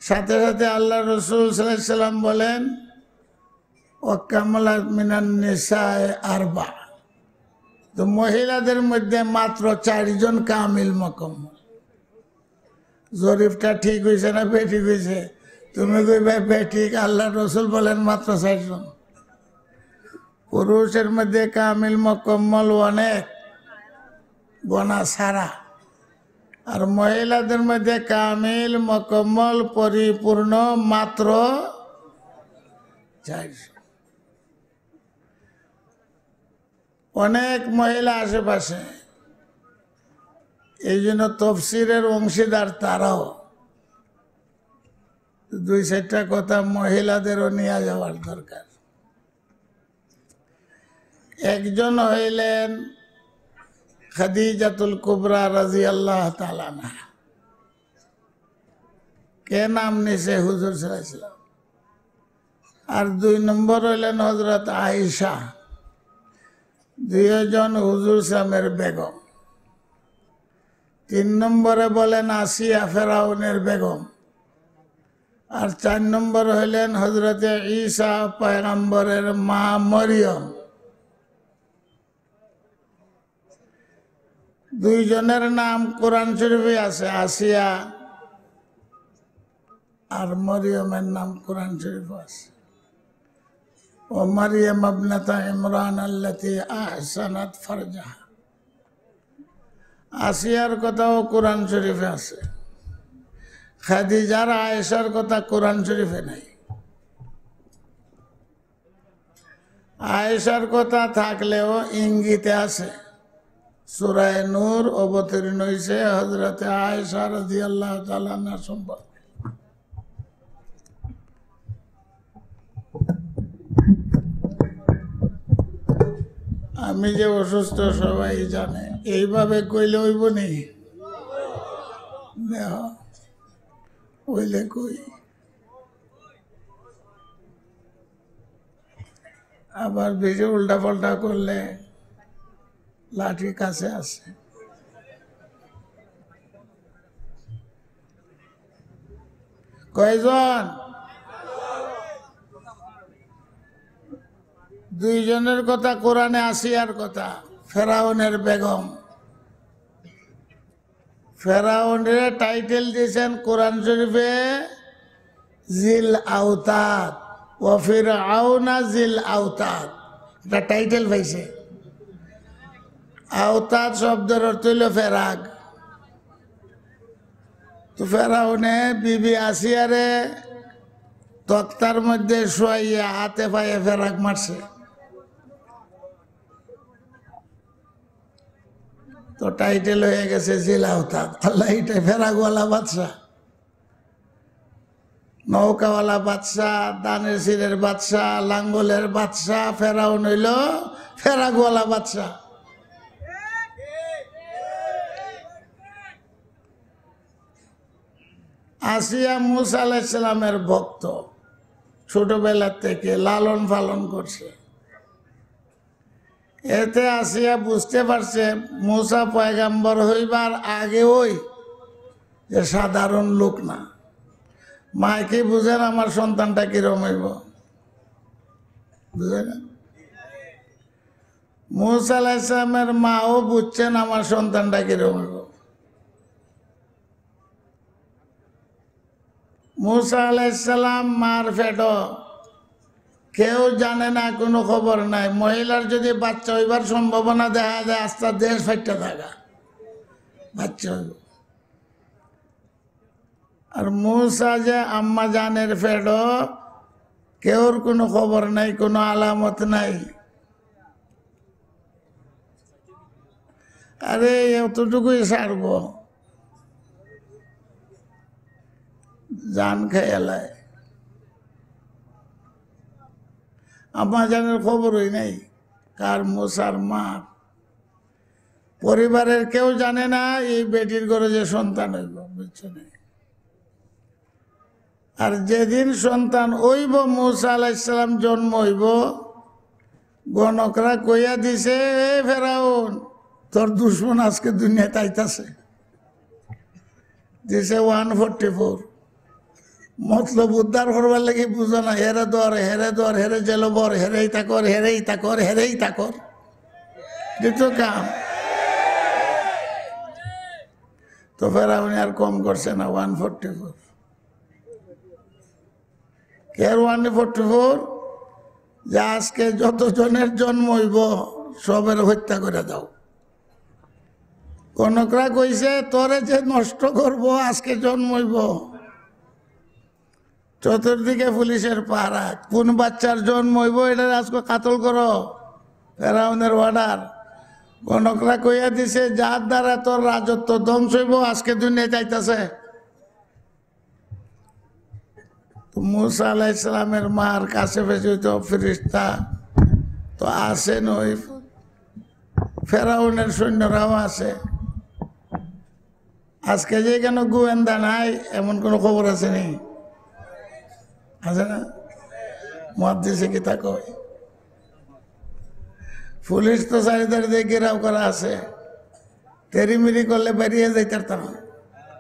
সাথে সাথে আল্লাহ রসুল সাল্লাল্লাহু আলাইহি সাল্লাম বলেন ওয়াকামালাত মিনান নিসায়ে আরবা, তো মহিলাদের মধ্যে মাত্র 4 জন কামিল মুকাম্মাল। জরিফটা ঠিক হয়েছে না বেঠিক হয়েছে? তুমি কইবা বেঠিক, আল্লাহ রসুল বলেন মাত্র 4 জন। পুরুষের মধ্যে কামিল মুকাম্মাল অনেক, গোনা সারা। আর মহিলাদের মধ্যে কামিল মুকাম্মাল পরিপূর্ণ মাত্র 4 জন। অনেক মহিলা আশেপাশে, এই জন্য তফসিরের অংশীদার তারাও। 2-4টা কথা মহিলাদেরও নিয়ে যাওয়ার দরকার। একজন হইলেন খাদিজাতুল কুবরা রাদিয়াল্লাহু তাআলা আনহা। কে নাম নিছে? হুজুর সাল্লাল্লাহু আলাইহি ওয়াসাল্লাম। আর 2 নম্বর হইলেন হযরত আয়েশা, 2 জন হুজুর সামের বেগম। 3 নম্বরে বলেন আসিয়া ফেরাউনের বেগম। আর 4 নম্বর হইলেন হযরতে ঈসা পয়গম্বরের মা মরিয়ম। 2 জনের নাম কোরআন শরীফে আছে, আসিয়া আর মরিয়মের নাম কোরআন শরীফে আছে। ও মারিয়াম ইবনাতা ইমরান আল্লাতী আহসানাত ফারজাহা। আসিয়ার কথাও কোরআন শরীফে আছে। খাদিজার আয়েশার কথা কোরআন শরীফে নাই। আয়েশার কথা থাকলেও ইঙ্গিতে আছে। সূরা নূর অবতীর্ণ হয়েছে হযরতে আয়েশা রাদিয়াল্লাহু তাআলা আনহা সম্পর্কে। আমি যে অসুস্থ সবাই জানে, এইভাবে কইলে হইব নি? হইলে কই, আবার বেশি উল্টা পাল্টা করলে লাঠি কাছে আছে। কয়জন? 2 জনের কথা কোরআনে, আসিয়ার কথা ফেরাউনের বেগম। ফেরাউনের টাইটেল দিয়েছেন কোরআন শরীফে জিল আওতাদ, ওয়া ফিরআউনা জিল আওতাদ, এটা টাইটেল পাইছে। আওতাদ শব্দের অর্থ হইল ফেরাক। তো ফেরাউনে বিবি আসিয়ারে তক্তার মধ্যে শুয়াইয়া হাতে পায়ে ফেরাক মারছে। তো টাইটেল হয়ে গেছে জিল আওতাদ। আল্লাহ, এটা ফেরাকওয়ালা বাদশা, নৌকাওয়ালা বাদশা, দানের সিরের বাদশা, লাঙ্গলের বাদশা। ফেরাউন হইল ফেরাকওয়ালা বাদশা। আসিয়া মুসা আলাইহিস সালামের ভক্ত, ছোটবেলা থেকে লালন পালন করছে। এতে আসিয়া বুঝতে পারছে মুসা পয়গাম্বর হইবার আগে ওই যে সাধারণ লোক না। মায় কি বুঝেন আমার সন্তানটা কিরম হইব? বুঝে না? মুসা আলাইহিস সালামের মাও বুঝছেন আমার সন্তানটা কিরম হইব। মুসা আলাইহিস সালাম মার পেটও কেউ জানে না, কোনো খবর নাই। মহিলার যদি বাচ্চা হইবার সম্ভাবনা দেখা যায়, আস্তে দেশ ফাইটা থাকা বাচ্চা হইব। আর মুসা যে আম্মা জানের পেটও কেউর কোনো খবর নাই, কোনো আলামত নাই। আরে এতটুকুই ছাড়ব, জান খেয়ালায়। আম্মা জানের খবরই নাই কার, মুসার মা। পরিবারের কেউ জানে না এই বেটির ঘরে যে সন্তান হইব, বুঝছো না? আর যেদিন সন্তান হইব, মুসা আলাইহিস সালাম জন্ম হইব, গণকরা কইয়া দিছে, এ ফেরাউন, তোর দুশ্মন আজকে দুনিয়াতে আইতাছে। দিছে 144। মতলব উদ্ধার করবার লাগি বুঝো না, হেরে দর হেরে জেলবর, হেরেই তাকর তো কাম। তো ফেরাউন আর কম করছে না, 144। কের 144? যে আজকে যতজনের জন্ম হইব সবের হত্যা করে দাও। কনকরা কইছে তোরে যে নষ্ট করব, আজকে জন্ম হইব। চতুর্দিকে পুলিশের পাহারা, কোন বাচ্চার জন্ম হইব এটা আজকে কাতল করো, ফেরাউনের অর্ডার। গণকরা কইয়া দিছে যার দ্বারা তোর রাজত্ব ধ্বংস হইব আজকে দুনিয়া চাইতেছে। মুসা আলাইহিস সালামের মার কাছে বেশি হইতো ফেরেশতা তো আসে নই, ফেরাউনের সৈন্যরাও আছে। আজকে যে কেন গোয়েন্দা নাই এমন কোনো খবর আছে নি? আছে না? মত দিছে কি তা কয়? পুলিশ তো চারিদার দিয়ে ঘেরাও করা আছে, তেরিমিরি করলে বেরিয়ে যাইতাম।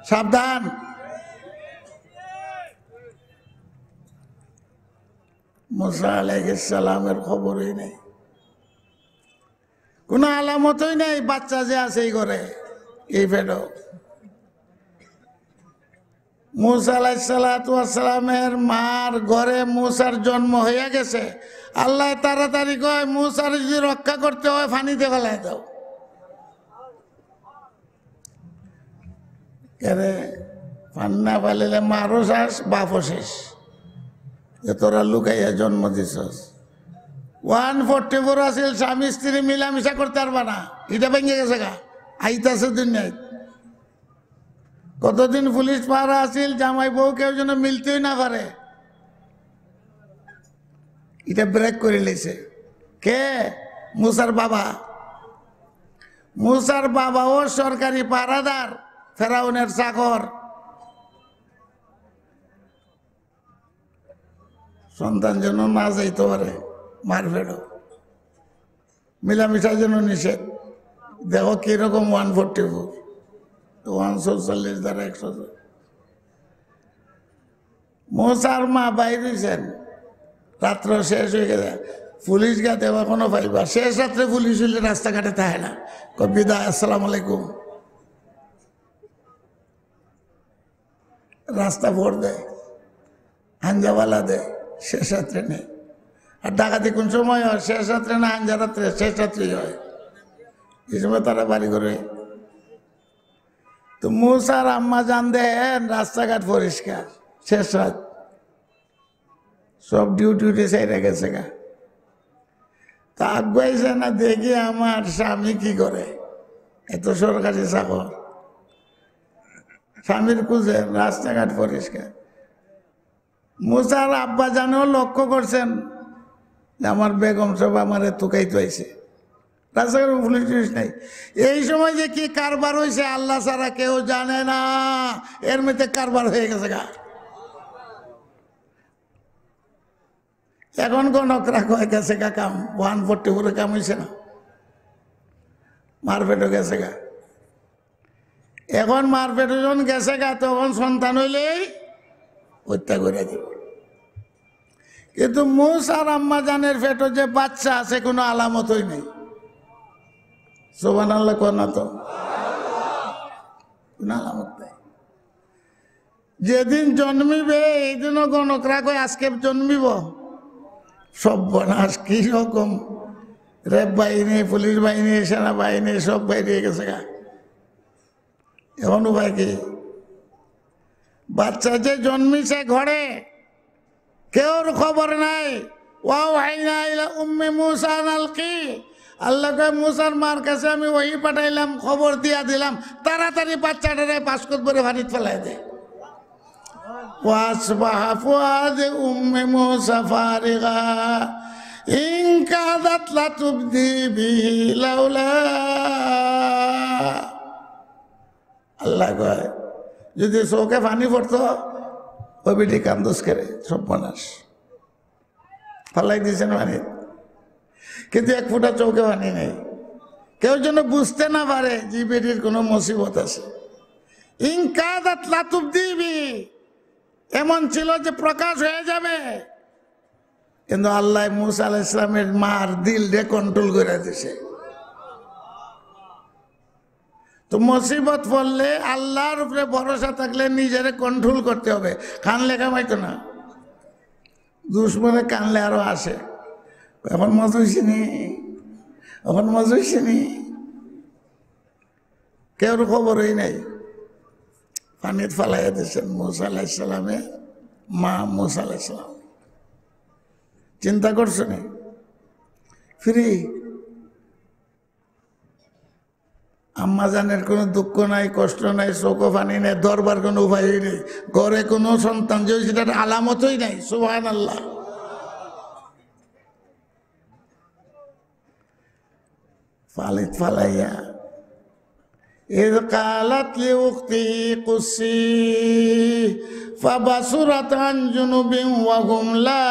সাবধান। মুসা আলাইহিস সালামের খবরই নেই, কোনো আলামতই নেই বাচ্চা যে আছে এই ঘরে, এই ফেডো। মুসা আলাইহিস সালামের মার ঘরে মুসার জন্ম হইয়া গেছে। আল্লাহ তাড়াতাড়ি কয় মুসার যদি রক্ষা করতে হয় পানিতে ফেলাই দাও। কেরে পানি না ফেলিলে মারও শেষ, বাপও শেষ, যে তোরা লুকাইয়া জন্ম দিছস। 144 আছিল, স্বামী স্ত্রী মিলামিশা করতে পারবা না, এটা ভেঙে গেছে গা, আইতাছে দুনিয়ায়। কতদিন পুলিশ পাহারা আছিল, জামাই বউ কেউ যেন মিলতেই না পারে, এটা ব্রেক করে লেছে কে? মুসার বাবা। মুসার বাবাও সরকারি পাহারাদার, ফেরাউনের চাকর। সন্তান যেন না যাইতে পারে মারফেড়ো, মিলামিশা যেন নিষেধ। দেখো কিরকম 144, 144 দ্বারা 100। মুসার মা বাইর হয়েছেন, রাত্র শেষ হয়ে গেছে, পুলিশ গাতে এখনো পাইবা। শেষ রাত্রে পুলিশ হইলে রাস্তাঘাটে থাকে না, বিদায় আসসালামু আলাইকুম, রাস্তা ভোর দেয়, হাঞ্জাওয়ালা দেয়, শেষ রাত্রে নেই। আর ডাকাতি কোন সময় হয়? শেষ রাত্রে না, হাঞ্জা রাত্রে, শেষ রাত্রেই হয়। এই সময় তারা বাড়ি করে। তো মুসার আম্মা জান দেন রাস্তাঘাট পরিষ্কার, শেষ রাত, সব ডিউটি সাইডে গেছে গা। তা আগুয়াইছে না, দেখি আমার স্বামী কি করে, এত সরকারি চাকর, স্বামীর খুঁজেন, রাস্তাঘাট পরিষ্কার। মুসার আব্বা জানেও লক্ষ্য করছেন যে আমার বেগম সব আমার তুকাইতে হয়েছে, রাস্তাঘাট পুলিশ টুলিশ নাই। এই সময় যে কি কারবার হয়েছে আল্লাহ ছাড়া কেউ জানে না, এর মধ্যে কারবার হয়ে গেছে গা। এখন গণকরা কয়ে গেছে গা কাম, 144 কাম হয়েছে না, মারপেটও গেছে গা। এখন মারপেটও যখন গেছে গা, তখন সন্তান হইলেই হত্যা করে দিব। কিন্তু মুসার আম্মা জানের পেটে যে বাচ্চা আছে কোনো আলামতই নেই। সুবহানাল্লাহ কোন না, তো কোনো আলামত নেই। যেদিন জন্মিবে এই দিনও গণকরা কয় আজকে জন্মিব। সর্বনাশ, কি রকম রেপ বাহিনী, পুলিশ বাহিনী, সেনাবাহিনী সব বাইরে গেছে গা। এখন উপায় কি? বাচ্চা যে জন্মিছে ঘরে, কেউর খবর নাই। ওয়াওহাইনা ইলা উম্মি মুসা আন আলকি, আল্লাহ কয় মুসার মার কাছে আমি ওহি পাঠাইলাম, খবর দিয়া দিলাম তাড়াতাড়ি বাচ্চাটারে বাস্কত ভরে পানিতে ফেলাই দে। ওয়াসবাহা ফুআদু উম্মি মুসা ফারিগা ইন কাদাত লাতুবদি বিহি লাউলা। আল্লাহ কয় যদি চোখে পানি পড়তো ওই বেটি কান্দোস করে, সব মানুষ ফালাই দিয়েছেন পানি, কিন্তু এক ফুটা চোখে পানি নেই। কেউ যেন বুঝতে না পারে যে বেটির কোনো মুসিবত আছে। ইনকাদাত লাতুবদি বিহি, এমন ছিল যে প্রকাশ হয়ে যাবে, কিন্তু আল্লাহ মুসা আলাইহিস সালামের মার দিলরে কন্ট্রোল করে দিছে। তো মুসিবত পড়লে আল্লাহর উপরে ভরসা থাকলে নিজেরে কন্ট্রোল করতে হবে। কানলে কামাইতো না, দুশ্মনে কানলে আরো আসে, এখন মজা হইছিনি, এখন মজা হইছিনি, কেউ খবরই নাই। পানিত ফালাইয়া দিয়েছেন মুসা আলাইহিস সালামের মা মুসা আলাইহিস সালাম। চিন্তা করছো নি ফ্রি? আম্মা জানের কোনো দুঃখ নাই, কষ্ট নাই, চোখও পানি নেই, ধরবার কোনো উপায়ই নেই, ঘরে কোনো সন্তান যে সেটার আলামতই নাই। সুবহানাল্লাহ। ফালিত ফালাইয়া إذ قالت لأخته قصيه فبصرت عن جنب وهم لا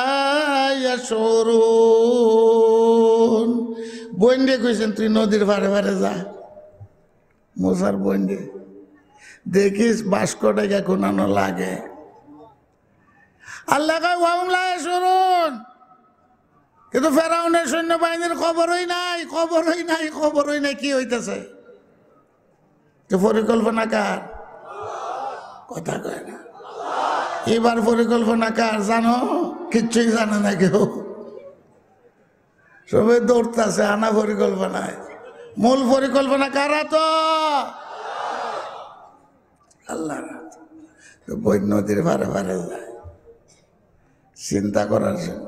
يشعرون। বইন্ডে কইছেন তুই নদীর পাড়ে পাড়ে যা, মুসার বইন্ডে দেখিস বাস্কটাকে কোনানো লাগে। আল্লাহ কয় ওয়াহুম লা ইয়াশউরুন, কিন্তু ফেরাউনের সৈন্যবাহিনীর খবরই নাই, খবরই নাই, খবরই নাই কি হইতেছে। পরিকল্পনা কার? কথা কয় না। এবার পরিকল্পনা কার জানো? কিচ্ছুই জানে না কেউ, সবাই দৌড়তেছে আনা পরিকল্পনায়। মূল পরিকল্পনা কার? তো আল্লাহ। বই নদীর পারে পারে যায় চিন্তা করার জন্য।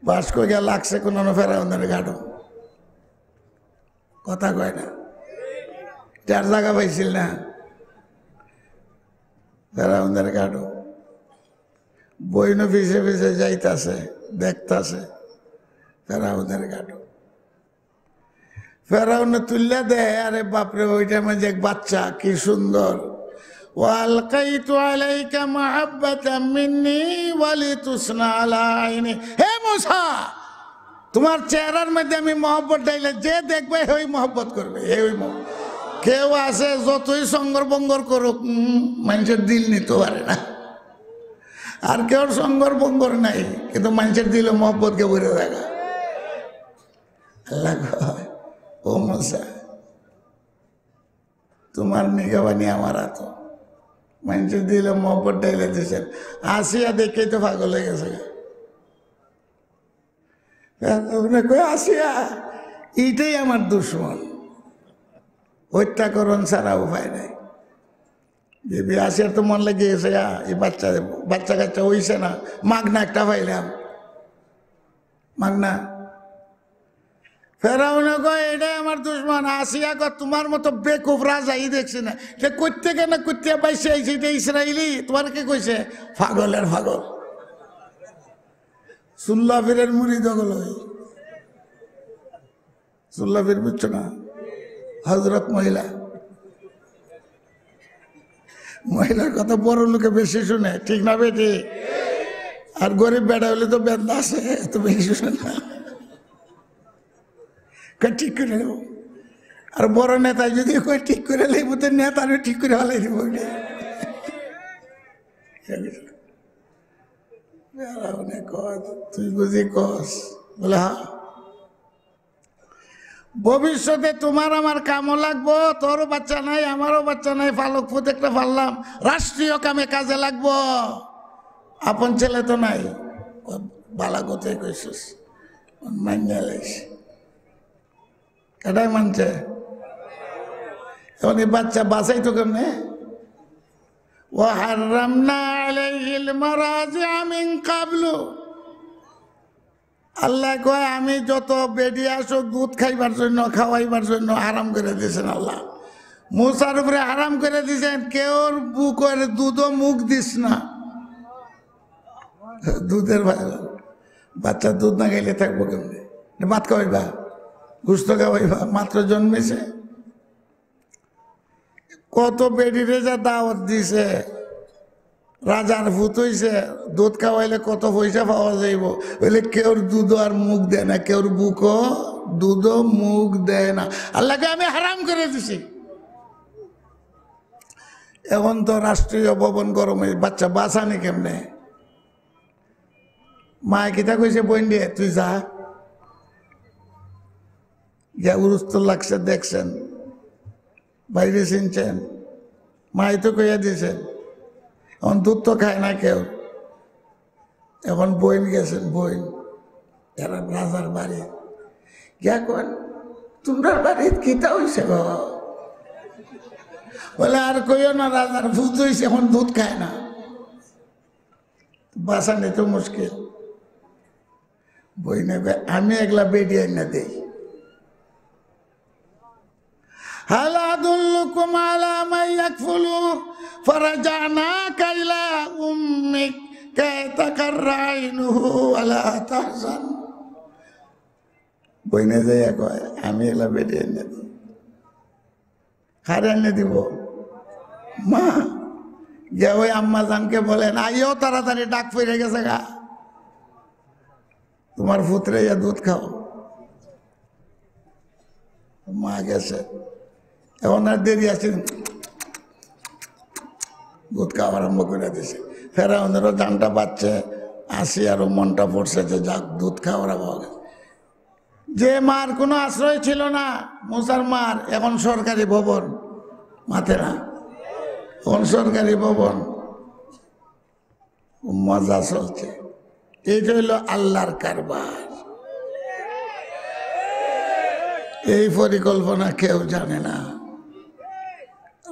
বাস্ক গিয়া লাগছে কোন ফেরাউনের গাঢ়। কথা কয় না। যার জায়গা পাইছিল না ফেরাউনের গাঢ়। বইন পিছে পিছে যাইতাছে, দেখতাছে ফেরাউনের গাঢ়। ফেরাউনে তুললে দেয়, আরে বাপরে ওইটার মাঝে এক বাচ্চা, কি সুন্দর। ওয়ালকাইতু আলাইকা মাহাব্বাতাম মিন্নি ওয়ালিতুসনা আলা আইনি। হে মুসা, তোমার চেহারার মধ্যে আমি মহব্বত ডাইলে যে দেখবে ওই মহব্বত করবে। ওই কেউ আছে যতই সঙ্গর বঙ্গর করুক মানুষের দিল নিতে পারে না, আর কেউ সঙ্গর বঙ্গর নাই, কিন্তু মানুষের দিলে মহব্বতকে ভরে দেখা। আল্লাহ কয় ও মুসা, তোমার নিগাবানি আমার হাত, মানুষের দিলে মহব্বত ডাইলে দিয়েছেন। আসিয়া দেখেই তো পাগল হয়ে গেছে। কয় আসিয়া এইটাই আমার দুশ্মন, হত্যাকরণ ছাড়া উপায় নাই। বেবি আসিয়ার তো মন লেগে গেছে, এই বাচ্চা কাচ্চা হইছে না, মাগনা একটা পাইলাম, মাগনা। ফেরাউনে কয় এটাই আমার দুশ্মন। আসিয়া কয় তোমার মতো বেকুফ রাজাই দেখছি না, সে করতে কেন করতে পাইছে আইছে, এটা ইসরায়েলি, তোমার কে কইছে? পাগলের পাগল, সুল্লাফিরের মুড়ি দখল হই। সুল্লাফির বুঝছো না? হজরত মহিলা, মহিলার কথা বড় লোকে বেশি শুনে, ঠিক না বেটি? আর গরিব বেড়া হলে তো বেদনা আছে, তো বেশি শুনে না, ঠিক করে নেব। আর বড় নেতা যদি কয় ঠিক করে নেব, তো নেতারও ঠিক করে ফেলাই দিব। তুই বুঝি কস? বলে হ্যাঁ, ভবিষ্যতে তোমার আমার কামও লাগবো, তোরও বাচ্চা নাই আমারও বাচ্চা নাই, ফালক ফুট একটা ফাললাম, রাষ্ট্রীয় কামে কাজে লাগবো। আপন ছেলে তো নাই, বালা কোথায় কইছিস মাইনে লাইছে, এটাই মানছে। এখন এই বাচ্চা বাঁচাই তো কেমনে? وحرمنا عليه المراضع من قبل। আল্লাহ কয় আমি যত বেডি আসো দুধ খাইবার জন্য, খাওয়াইবার জন্য হারাম করে দিয়েছেন আল্লাহ। মুসার উপরে হারাম করে দিয়েছেন, কেউ বুকের দুধও মুখ দিস না। দুধের বাচ্চা দুধ না খাইলে থাকবো কেমনি? ভাত খাওয়াইবা, গুস্ত খাওয়াইবা, মাত্র জন্মেছে। কত বেডিরে যা দাওয়াত দিছে, রাজার ভূত হইছে, দুধ খাওয়াইলে কত পয়সা পাওয়া যাইব, বলে কেউর দুধ আর মুখ দেয় না, কেউর বুকও দুধও মুখ দেয় না। আল্লাহকে আমি হারাম করে দিছি। এখন তো রাষ্ট্রীয় ভবন গরমে বাচ্চা বাঁচানি কেমনে? মায় কিতা কইছে, বইন দিয়ে তুই যা গিয়া উরুস্ত লাগছে, দেখছেন বাইরে চিনছেন, মাই তো কইয়া দিয়েছেন। এখন দুধ তো খায় না কেউ। এখন বইন গেছেন, বইন এরা রাজার বাড়ি গিয়া কন, তোমরা বাড়ির কিতা হইছে গো? বলে আর কইও না, রাজার ভূত হইছে, এখন দুধ খায় না। বাঁচানি তো মুশকিল। বই নেবে, আমি একলা বেরিয়ে না দেই। হাল আদুল্লুকুম আলা মান ইয়াকফুলু ফারাজানাকা ইলা উম্মিক কাই তাকাররা আইনুহু ওয়ালা তাহজান। বইনে যাইয়া কয়, আমি একলা বেরিয়ে এনে দিই। কারে এনে দিব? মা গিয়া ওই আম্মা জানকে বলেন, আইও তাড়াতাড়ি, ডাক পড়ে গেছে গা, তোমার পুত্রে দুধ খাও। মা গেছে, এখন আর দেরি আছে, দুধ খাওয়া আরম্ভ করে দিছে। ফেরাউনেরও জানটা বাচ্চে, আসি আরো মনটা পড়ছে যে যাক দুধ খাওয়ার পাওয়া। যে মার কোনো আশ্রয় ছিল না, মুসার মার, এখন সরকারি ভবন, মাথে না, এখন সরকারি ভবন, মজা চলছে। এইটা হইল আল্লাহর কারবার। এই পরিকল্পনা কেউ জানে না।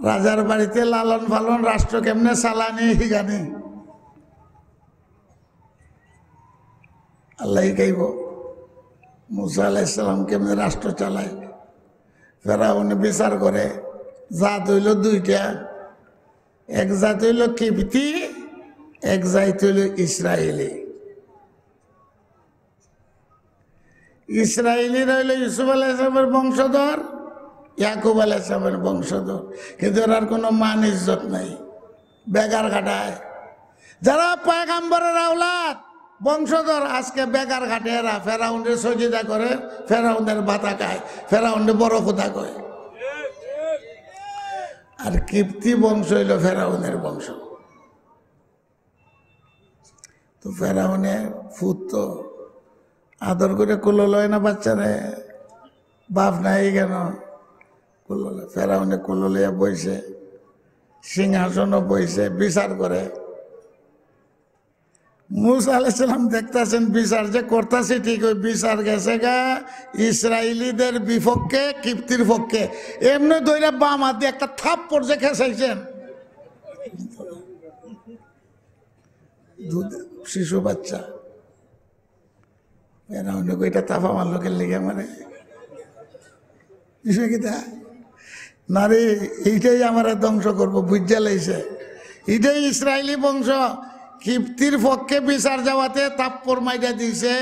রাজার বাড়িতে লালন পালন, রাষ্ট্র কেমনে চালানি হিগানি আল্লাহ গাইব। মুসা আলাইহিস সালাম কেমনে রাষ্ট্র চালায়, ফেরাউনে বিচার করে। জাত হইল দুইটা, এক জাত হইল কিবতি, এক জাত হইল ইসরায়েলি। ইসরায়েলি রইল ইউসুফ আলাইহিস সালামের বংশধর, ইয়াকুব আলাইহিস সালামের বংশধর, কিন্তু এর কোনো মান ইজ্জত নাই, বেগার ঘাটায়। যারা পয়গম্বরের আওলাদ বংশধর, আজকে বেগার ঘাটে এরা ফেরাউনের সজিদা করে, ফেরাউনের ভাতা খায়, ফেরাউনের বড় কথা কয়। আর কিপ্তি বংশ হইল ফেরাউনের বংশ। তো ফেরাউনের ফুত তো আদর করে কুলো লয় না বাচ্চারে, বাপ নাই কেন কুলো লয়। ফেরাউনে কুলো লইয়া বইছে, সিংহাসনও বইছে, বিচার করে। মুসা আলাইহিস সালাম দেখতেছেন বিচার যে করতেছে, ঠিক ওই বিচার গেছে গা ইসরায়েলিদের বিপক্ষে, কিপ্তির পক্ষে। এমনি দইরা বাম হাত দিয়ে একটা থাপ পড়ছে, খেসাইছেন। শিশু বাচ্চা, এটা তাফা আমার লোকের লেগে মানে না রে, এইটাই আমার ধ্বংস করবো, বুঝা লাইছে। এটাই ইসরায়েলি বংশ, কিপ্তির পক্ষে বিচার যাওয়াতে তাপ্পর মাইটা দিছে।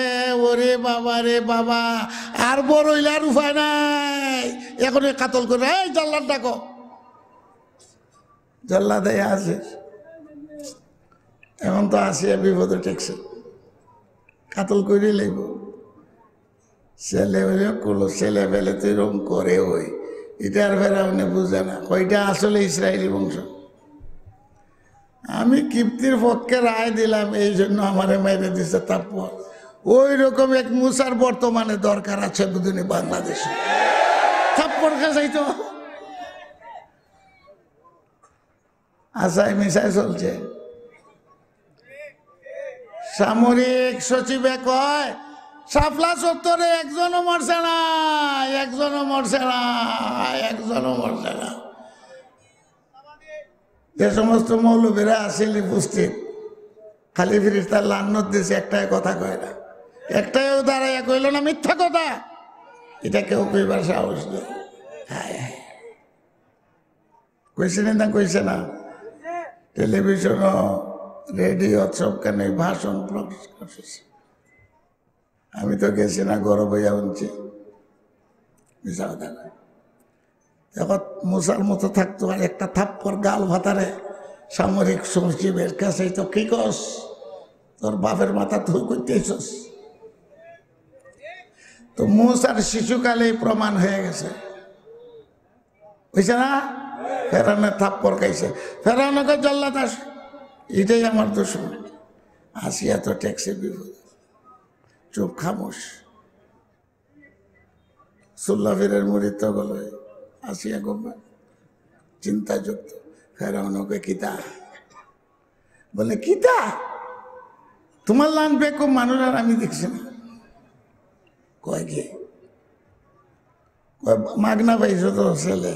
ওরে বাবা রে বাবা, আর বড় হইলে আর উপায় নাই। এখন কাতল করে, এই জল্লাদ ডাকো, জল্লাদ আছে। এখন তো আসিয়া বিপদে ঠেকছে, কাতল করে লইব। ছেলে হইলে কুলো, ছেলে ফেলে তো এরকম করে। ওই এটার ফেরাউনে বুঝে না, ওইটা আসলে ইসরায়েলি বংশ। আমি কিপ্তির পক্ষে রায় দিলাম, এই জন্য আমারে মেরে দিচ্ছে তারপর। ওই রকম এক মুসার বর্তমানে দরকার আছে বুঝুনি বাংলাদেশে। থাপ্পড় খাই তো আশায় মিশায় চলছে। সামরিক সচিবে কয়, শাপলা চত্বরে একজনও মরছে না, একজনও মরছে না, একজনও মরছে না। যে সমস্ত মৌলবীরা আসেন উপস্থিত, খালি ফিরিস তার লান্নত দিয়েছে, একটাই কথা কয় না, একটাইও দাঁড়াইয়া কইল না মিথ্যা কথা। এটা কেউ কইবার সাহস নেই। কইছে না, কইছে না। টেলিভিশন, রেডিও সবখানে ভাষণ প্রকাশ করছে। আমি তো গেছি না, গরব হইয়া উনছি। এখন মুসার মতো থাকতো, আর একটা থাপ্পর গাল ভাতারে সামরিক সচিবের কাছে, তো কি কস, তোর বাপের মাথা তুই করতেছস। তো মুসার শিশুকালে প্রমাণ হয়ে গেছে, বুঝছে না? ফেরাউনের থাপ্পড় খাইছে। ফেরাউনকে জল্লাদ আস, এটাই আমার দুশমন। আসিয়া তো ট্যাক্সি বিপদ, চুপ খামোশ। সুল্লাফিরের মুড়ি তো গল, আসিয়া গোবা চিন্তাযুক্ত। ফেরাউনকে কিতা বলে, কিতা তোমার লান বেকো মানুষ আর আমি দেখছি না। কয় কি মাগনা পাইছো তো ছেলে,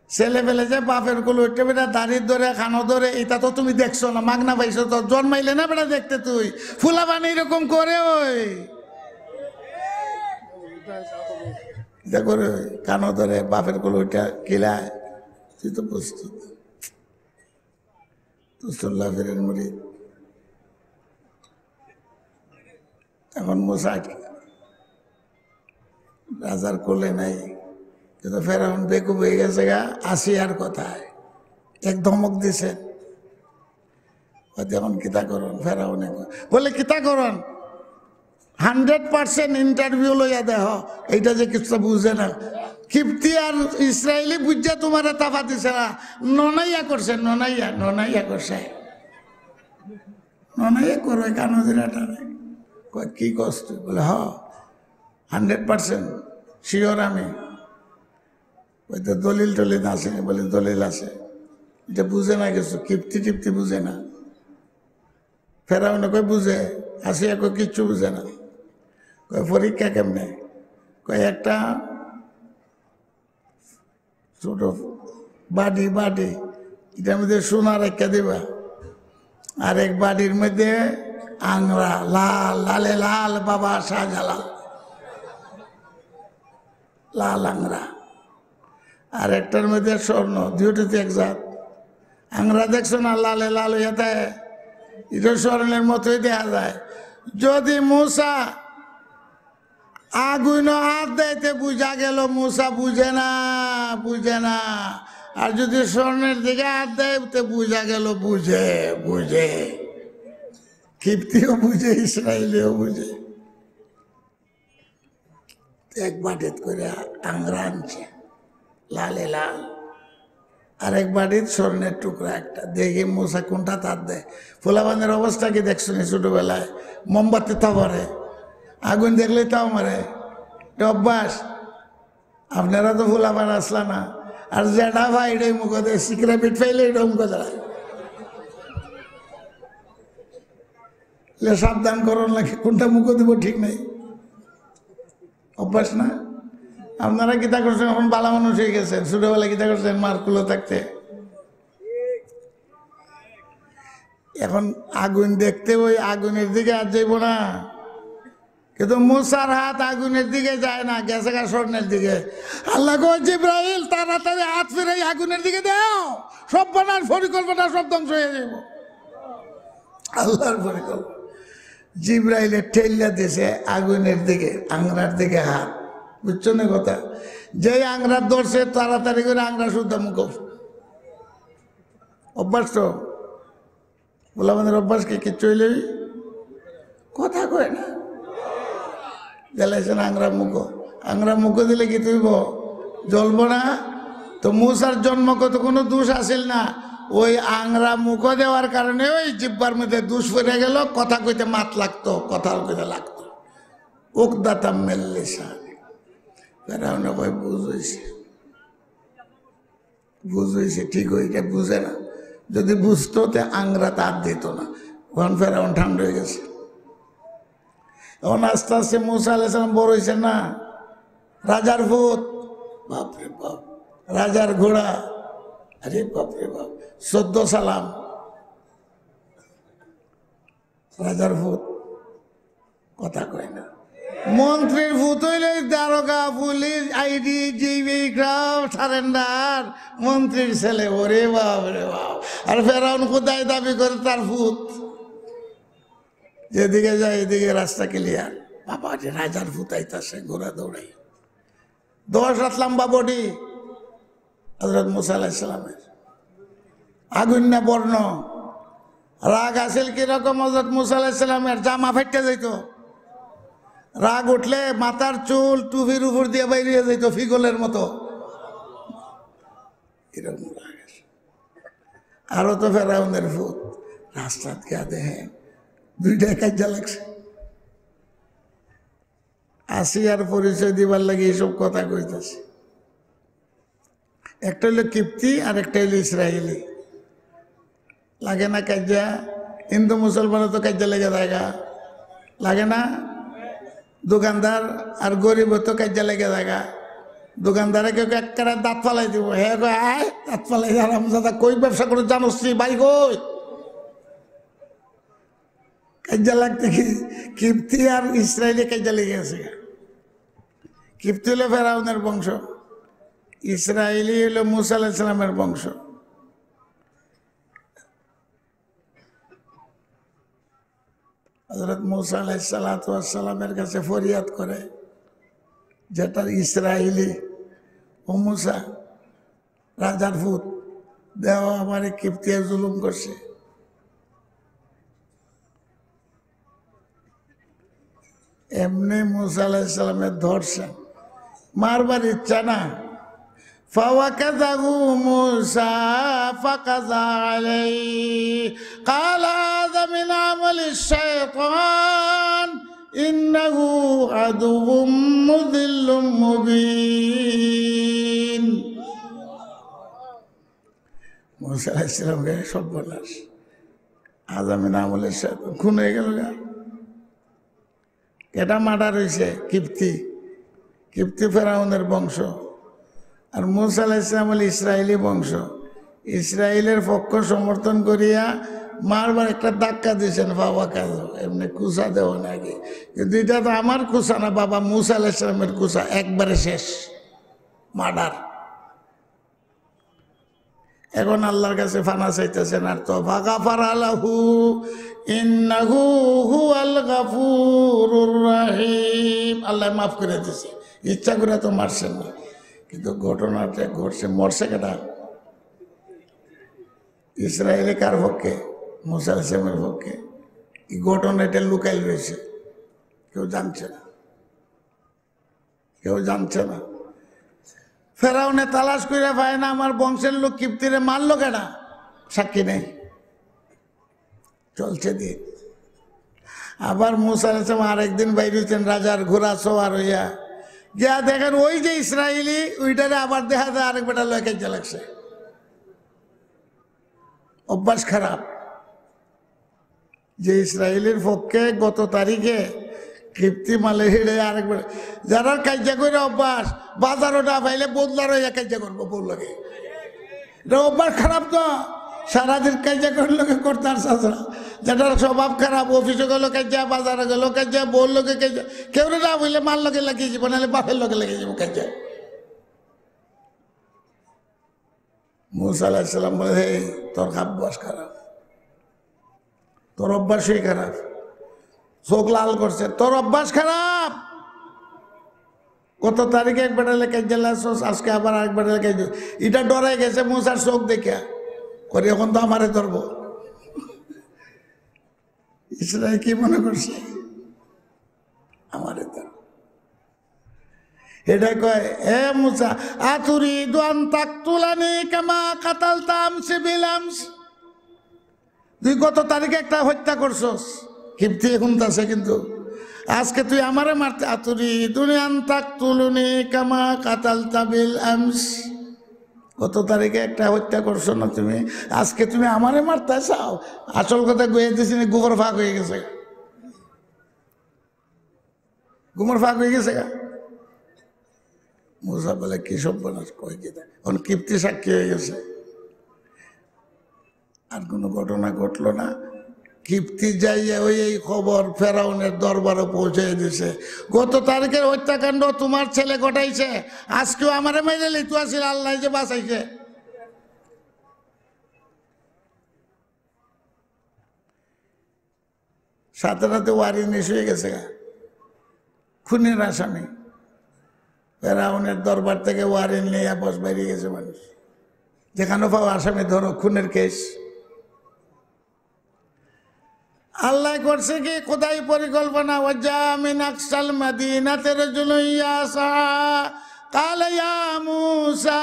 ছেলে পেলে যে বাপের কোল ওইটা বেটা দাড়ির ধরে খানো ধরে, এটা তো তুমি দেখছো না, মাগনা পাইছো তো, জন্মাইলে না বেটা দেখতে তুই ফুলা বানি এরকম করে ওই এটা করে কানো ধরে বাপের কোল ওইটা কিলায়, তুই তো প্রস্তুত। তুসুল্লাহ ফিরের মুড়ি এখন মুসা রাজার কোলে নাই, কিন্তু ফেরাউন বেকুব হয়ে গেছে গা। আসিয়ার কথায় এক ধমক দিছেন, এখন কিতা করুন? ফেরাউনে বলে কিতা করুন, 100% ইন্টারভিউ লইয়া দেহ, এইটা যে কিছু বুঝে না। কিপ্তি আর ইসরায়েলি বুঝা তোমার তাফা দিছে না, ননাইয়া করছে, ননাইয়া করছে, ননাইয়া করবে কানো দিলাটা কি কষ্ট। বলে 100% শিওর আমি। ওই তো দলিল টলিল আছে, বলে দলিল আছে, এটা বুঝে না কিছু, কিপ্তি টিপ্তি বুঝে না। ফেরাউনে কই বুঝে, আসিয়া কই কিচ্ছু বুঝে না। কয় পরীক্ষা কেমনে? কয় একটা ছোট বাড়ি, এটার মধ্যে সোনা রেখা দিবা, আর এক বাড়ির মধ্যে আংরা লাল, লালে লাল, বাবা শাহজালাল লাল আংরা, আর একটার মধ্যে স্বর্ণ, দুইটাতে এক জাত। আংরা দেখছো না লালে লাল হইয়া থাকে, এটা স্বর্ণের মতোই দেখা যায়। যদি মুসা আগুন হাত দেয়তে বুঝা গেল মুসা বুঝে না, আর যদি স্বর্ণের দিকে হাত দেয় তো বুঝা গেল বুঝে। কিপ্তিও বুঝে, ইসরায়েলিও বুঝে। এক বাটিত করে আংরা আনছে লালে লাল, আর এক বাটির স্বর্ণের টুকরা একটা। দেখি মুসা কোনটা তার দেয়। ফুলাবানের অবস্থা কি দেখছো নি? ছোটবেলায় মোমবাতি তাপরে আগুন দেখলেই তাও মারে, এটা অভ্যাস। আপনারা তো ফুলাবান আসলা না, আর জেঠা ভাই এটাই মুখ দেয়, সিকরা পিঠ পাইলে এটাও মুখ দাঁড়ায়। সাবধান করুন লাগে, কোনটা মুখ দিব ঠিক নাই, অভ্যাস না। আপনারা কিতা করছেন, এখন বালা মানুষ হয়ে গেছেন, ছোটবেলা কিতা করছেন মার কুলো থাকতে। এখন আগুন দেখতে ওই আগুনের দিকে আর যাইব না, কিন্তু মুসার হাত আগুনের দিকে যায় না, গেছে গা স্বর্ণের দিকে। আল্লাহ গো জিব্রাইল তাড়াতাড়ি হাত ফিরে আগুনের দিকে দাও, সব বানার পরিকল্পনা সব ধ্বংস হয়ে যাব। আল্লাহর পরিকল্পনা। জিব্রাইলের ঠেল্লা দিয়েছে আগুনের দিকে, আংরার দিকে হাত, বুঝছো না কথা? যে আংরার ধরছে তাড়াতাড়ি করে আংরা শুদ্ধ মুখ। অভ্যাস তো বলে আমাদের অভ্যাস কি চলে কথা কয় না, জ্বালাইছেন আংরা মুখ দিলে কি তুইব জ্বলব না? তো মুসার জন্মগত কোনো দোষ আসিল না, ওই আংরা মুখ দেওয়ার কারণে ওই জিব্বার মধ্যে দোষ পড়ে গেল, কথা কইতে মাত লাগতো, কথা কইতে লাগতো। উকদাতাম মিন লিসানি। ফেরাউন ভাই বুঝেছে ঠিক হইটা বুঝে না, যদি বুঝতো তে আংরা তার দিত না। ওখান ফেরাউন ঠান্ডা হয়ে গেছে। এখন আস্তে আস্তে মুসা আলাইহিস সালাম বড় হয়েছে না, রাজার ভূত, বাপরে বাপ, রাজার ঘোড়া, আরে বাপরে বাপ, 14 সালাম, রাজার ভূত কথা কয় না। মন্ত্রীর ভূত হইলে দারোগা, police, ID, GB, craft, surrender, মন্ত্রীর ছেলে, ওরে বাপ রে বাপ। আর ফেরাউন খোদাই দাবি করে তার ভূত, যেদিকে যায় এদিকে রাস্তা ক্লিয়ার। বাবা যে রাজার ভূত আইতাছে, ঘোড়া দৌড়াই, 10 হাত লম্বা বডি হযরত মুসা আলাইহিস সালামের। আগুন না বর্ণ, রাগ আসিল কিরকম? হযরত মুসা আলাইহিস সালামের জামা ফাইটে যাইত, রাগ উঠলে মাথার চুল টুপির উপর দিয়ে বাইরে যাইত ফিগলের মতো। এরকম লাগে। আরো তো ফেরাউনের ভূত রাস্তাত গিয়া দেখেন দুইটাই কাজা লাগছে। আসিয়ার পরিচয় দিবার লাগে এইসব কথা কইতেছে। একটা হইলো কিপ্তি আর একটা হইলো ইসরায়েলি। লাগে না কাজা? হিন্দু মুসলমানও তো কাজা লেগে জায়গা লাগে না? দোকানদার আর গরিব তো কাজা লেগে জায়গা। দোকানদারে কেউ একটা দাঁত ফালাই দিব, হ্যাঁ কয় আয় দাঁত ফালাই আরাম দাদা কই ব্যবসা করে জানোস নি ভাই কই? কাজা লাগতে কি কিপ্তি আর ইসরায়েলি কাজা লেগে গেছে। কিপ্তি হলো ফেরাউনের বংশ, ইসরায়েলি হলো মুসা আলাইহিস সালামের বংশ। হযরত মুসা আলাইহিস সালামের কাছে ফরিয়াদ করে, যেটা ইসরায়েলি, ও মুসা রাজার ভূত দেও আমারে কিপ্তিয়া জুলুম করছে। এমনি মুসা আলাইহিস সালামের ধরছেন, মারবার ইচ্ছা না। فوكزه موسى فقضى عليه قال هذا من عمل الشيطان إنه عدو مضل مبين। মুসা আলাইহিস সালাম কে সব বলাস হাযা মিন আমলিশ শাইতান, খুন হয়ে গেল। এটা মার্ডার হয়েছে কিপ্তি, কিপ্তি ফেরাউনের বংশ। আর মুসা আলাইহিস সালাম হল ইসরায়েলি বংশ। ইসরায়েলের পক্ষ সমর্থন করিয়া মারবার একটা ধাক্কা দিয়েছেন বাবা কাজ, এমনি কুসা দেওয়া নাকি। কিন্তু এটা তো আমার কুসা না বাবা, মুসা আলাইহিস সালামের কুসা, একবারে শেষ মার্ডার। এখন আল্লাহর কাছে ফানা চাইতেছেন, আর তো ফাগাফারা লাহু ইন্নাহু হুয়াল গাফুরুর রহিম। আল্লাহ মাফ করে দিয়েছে, ইচ্ছা করে তো মারছেন না। কিন্তু ঘটনাটা ঘটছে, মরছে কেটা? ইসরায়েলি কার পক্ষে? মুসা আলাইহিস সালামের পক্ষে। এই ঘটনাটা লুকাই রয়েছে, কেউ জানছে না, কেউ জানছে না। ফেরাউনে তালাশ করে পায় না আমার বংশের লোক কিপ্তিরে মারলো কেনা, সাক্ষী নেই। চলছে দিন। আবার মুসা আলাইহিস সালাম আরেকদিন বাইরে হচ্ছেন রাজার ঘোড়া সওয়ার হইয়া, গিয়া দেখেন ওই যে ইসরায়েলি, ওইটারে আবার দেখা যায় আরেক বেটা লয় কাজে লাগছে। অভ্যাস খারাপ। যে ইসরায়েলের পক্ষে গত তারিখে কিপ্তি মালে হেড়ে আরেক বেটা, যারা কাজা করে অভ্যাস, বাজারও না পাইলে বদলার হইয়া কাজা করবো বউ লাগে। এটা অভ্যাস খারাপ তো, সারাদিন কাজা করলে করতে আর সাজরা। যেটার স্বভাব খারাপ, অফিসে গেলো কাজা, বাজারে গেলো কাজা, বউর লোকে কাজা, কেউ না বললে মার লোকে লাগিয়ে যাবো, নাহলে বাপের লোকে লেগে যাবো কাজা। মুসা আলাইহিস সালাম বলে, হে তোর অভ্যাস খারাপ, তোর অভ্যাসই খারাপ। চোখ লাল করছে, তোর অভ্যাস খারাপ। কত তারিখে এক বেটালে কাজা লাগছস, আজকে আবার আরেক বেটালে কাজা। এটা ডরাই গেছে মুসার চোখ দেখে, করে এখন তো আমারে ধরবো। ইসরায়েল কি মনে করছে? আমারে ধর। এটা কয়, হে মুসা আতুরিদু আন তাকতুলানি কামা কাতালতা আমসি বিল আমস। তুই গত তারিখে একটা হত্যা করছস, কিপ্তি শুনতাছে কিন্তু আজকে তুই আমারে মারতে। আতুরিদু আন তাকতুলুনি কামা কাতালতা বিল আমস। গত তারিখে একটা হত্যা করছো না তুমি, আজকে তুমি আমারে মারতে চাও? আসল কথা গয়ে দিছি, গোবর ফাঁক হয়ে গেছে, গোবর ফাঁক হয়ে গেছে। মুসা বলে কি সব বলাস, কই কি এখন কিপ্তি সাক্ষী হয়ে গেছে। আর কোনো ঘটনা ঘটলো না। কিপ্তি যাইয়া ওই এই খবর ফেরাউনের দরবারে পৌঁছে দিছে, গত তারিখের হত্যাকাণ্ড তোমার ছেলে ঘটাইছে, আজকেও আমারে মেরে লিতু আসিল, আল্লাহ যে বাঁচাইছে। সাথে সাথে ওয়ারিনিশ হয়ে গেছে, খুনের আসামি। ফেরাউনের দরবার থেকে ওয়ারেন্ট নিয়ে বস বেরিয়ে গেছে মানুষ, যেখানে পাও আসামি ধরো, খুনের কেস। আল্লাহ করছে কি খোদাই পরিকল্পনা। ওয়াজা মিন আকসাল মাদিনাতে রাজুলুন ইয়াসা ক্বালা ইয়া মূসা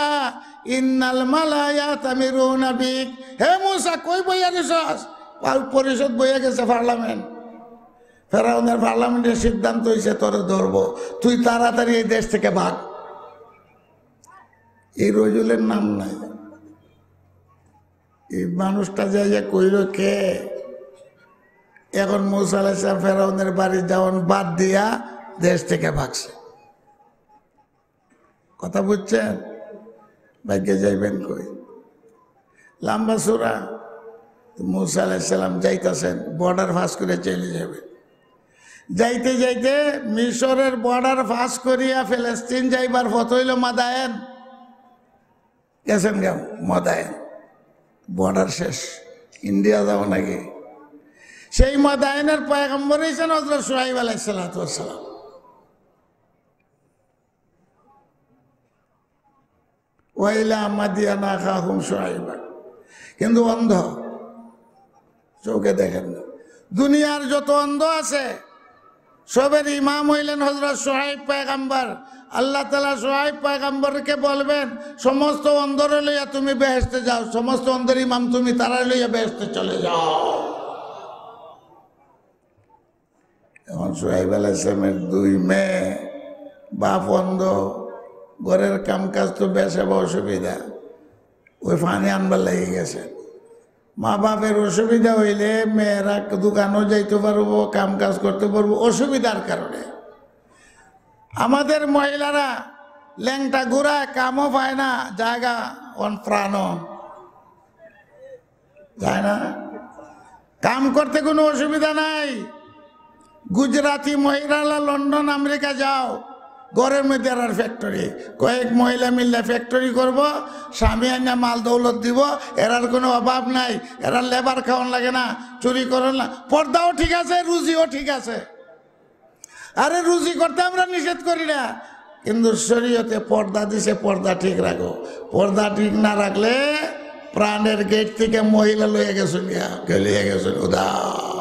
ইন্নাল মালায়াতা মিরুনা বিক। হে মুসা কই বইয়া দিছস? পরিষদ বইয়া গেছে পার্লামেন্ট। ফেরাউনের পার্লামেন্টের সিদ্ধান্ত হয়েছে তোরে ধরবো, তুই তাড়াতাড়ি এই দেশ থেকে ভাগ। এই রজুলের নাম নাই। এই মানুষটা যাইয়া কইল কে? এখন মুসা আলাইহিস সালাম ফেরাউনের বাড়ি যাওয়ান বাদ দিয়া দেশ থেকে ভাগছে। কথা বুঝছেন? ভাগ্যে যাইবেন কই? লম্বা সূরা। মুসা আলাইহিস সালাম যাইতেছেন, বর্ডার ফাঁস করে চলে যাবেন। যাইতে যাইতে মিশরের বর্ডার ফাঁস করিয়া ফিলিস্তিন যাইবার পথ হইল মাদায়েন। গেছেন কেউ? মাদায়েন বর্ডার শেষ, ইন্ডিয়া যাও নাকি? সেই মাদায়েনের পয়গম্বর হইছেন হযরত শুআয়ব আলাইহিস সালাতু ওয়াস সালাম। ওয়াইলা মাদিয়ানা আখাহুম শুআয়বা। কিন্তু অন্ধ, চোখে দেখেন না। দুনিয়ার যত অন্ধ আছে সবের ইমাম হইলেন হযরত শুআয়ব পয়গম্বর। আল্লাহ তাআলা শুআয়ব পয়গম্বরকে বলবেন, সমস্ত অন্ধরে লইয়া তুমি বেহেশতে যাও, সমস্ত অন্ধের ইমাম তুমি, তারা লইয়া বেহেশতে চলে যাও। এখন শুআয়ব আলাইহিস সালামের দুই মেয়ে, বাপ অন্ধ, ঘরের কাম কাজ তো বেশি অসুবিধা, ওই পানি আনবার লেগে গেছে। মা বাপের অসুবিধা হইলে মেয়েরা দোকানও যাইতে পারবো, কাম কাজ করতে পারবো, অসুবিধার কারণে। আমাদের মহিলারা ল্যাংটা ঘুরায়, কামও পায় না, জায়গা প্রাণও যায় না। কাম করতে কোনো অসুবিধা নাই। গুজরাটি মহিলারা লন্ডন আমেরিকা যাও, ঘরের মধ্যে আর ফ্যাক্টরি, কয়েক মহিলা মিললে ফ্যাক্টরি করব, স্বামী আইনা মাল দৌলত দিব, এরার কোনো অভাব নাই, এরা লেবার খাওয়ান লাগে না, চুরি করেন না, পর্দাও ঠিক আছে, রুজিও ঠিক আছে। আরে রুজি করতে আমরা নিষেধ করি না, কিন্তু শরীয়তে পর্দা দিছে, পর্দা ঠিক রাখো। পর্দা ঠিক না রাখলে প্রাণের গেট থেকে মহিলা লইয়া গেছেন, লইয়া গেছেন উদাও।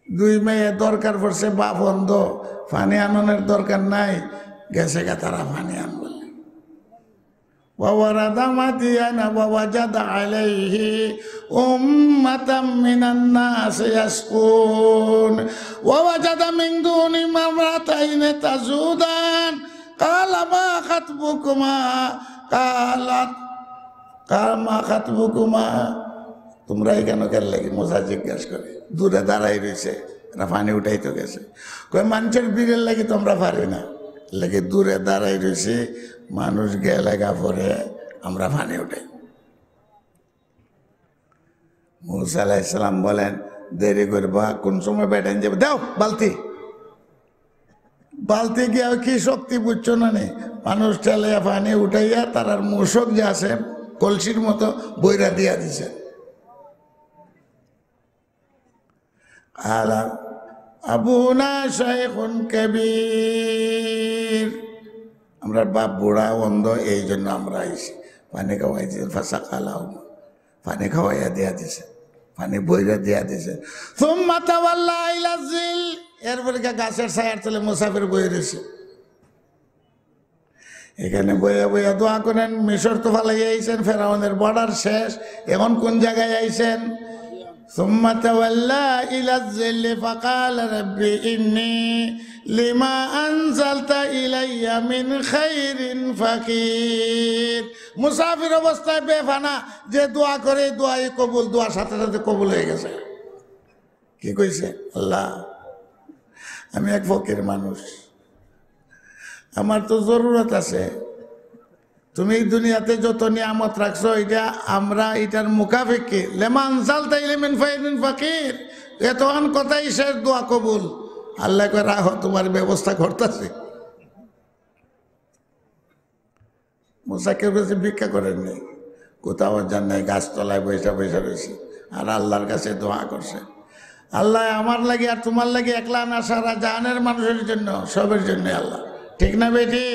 দুই মেয়ে দরকার পড়ছে, বাপ অন্ধ, পানি আননের দরকার নাই, গেছে গা তারা পানি আন বলে। وورد مدين ووجد عليه أمة من الناس يسقون ووجد من دونهم امرأتين تذودان قال ما خطبكما قال ما خطبكما তোমরা কেন কেন লাগে? মজা জিজ্ঞেস করে, দূরে দাঁড়াই রয়েছে, এরা পানি উঠাইতে গেছে। কই মানুষের বীরের লাগে তোমরা পারি না, লাগে দূরে দাঁড়াই রয়েছে, মানুষ গেলে গা পরে আমরা পানি উঠাই। মুসা আলাইহিস সালাম বলেন, দেরি করবা, কোন সময় বেটাইন যাবে, দাও বালতি। বালতি গিয়ে কি শক্তি বুঝছো না? নেই, মানুষ ঠেলে পানি উঠাইয়া তার আর মূষক যে আছে কলসির মতো বইরা দিয়া দিছে। আলা আবুনা শাইখুন কবির, আমরা বাপ বুড়া অন্ধ, এই জন্য আমরা আইছি। পানি খাওয়াই দিয়েছে, ফাঁসা খালাও, পানি খাওয়াইয়া দিয়া দিছে, পানি বইরা দিয়া দিছে। সুম্মা তাওয়াল্লা ইলা যিল, এরপরে গাছের ছায়ার তলে মুসাফির বই রয়েছে। এখানে বইয়া বইয়া দোয়া করেন। মিশর তো ফালাইয়া আইছেন, ফেরাউনের বর্ডার শেষ, এখন কোন জায়গায় আইছেন? ثم تولى إلى الظل فقال رب إني لما أنزلت إلي من خير فقير। মুসাফির অবস্থায় বেফানা যে দোয়া করে, দোয়াই কবুল, দোয়ার সাথে সাথে কবুল হয়ে গেছে। কি কইছে? আল্লাহ, আমি এক ফকির মানুষ, আমার তো জরুরত আছে, তুমি এই দুনিয়াতে যত নিয়ামত রাখছো, এটা আমরা এটার মুখাফিকি লেমান জালতা ইলিমিন ফাইরিন ফাকির, এতক্ষণ কথাই শেষ, দোয়া কবুল। আল্লাহ কয় রাখো, তোমার ব্যবস্থা করতেছি। মুসা কেউ কাছে ভিক্ষা করেননি, কোথাও যান নাই, গাছতলায় বৈশা বৈশা রয়েছে আর আল্লাহর কাছে দোয়া করছে, আল্লাহ আমার লাগে আর তোমার লাগে একলা না, সারা জাহানের মানুষের জন্য, সবের জন্য আল্লাহ। ঠিক না বেটি?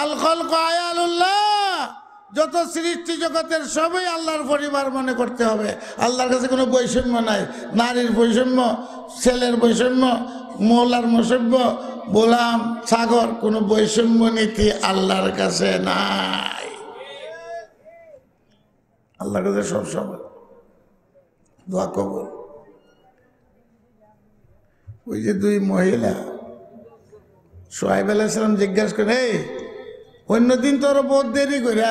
আল খালকু আয়ালুল্লাহ, যত সৃষ্টি জগতের সবই আল্লাহর পরিবার মনে করতে হবে। আল্লাহর কাছে কোনো বৈষম্য নাই, নারীর বৈষম্য, ছেলের বৈষম্য, মৌলার বৈষম্য, গোলাম সাগর, কোনো বৈষম্য নীতি আল্লাহর কাছে নাই। আল্লাহর কাছে সব সময় দোয়া কবুল। ওই যে দুই মহিলা সোহাইব আলাইহিস সালাম জিজ্ঞাসা করে, এই অন্যদিন তো ওরা বহুত দেরি করে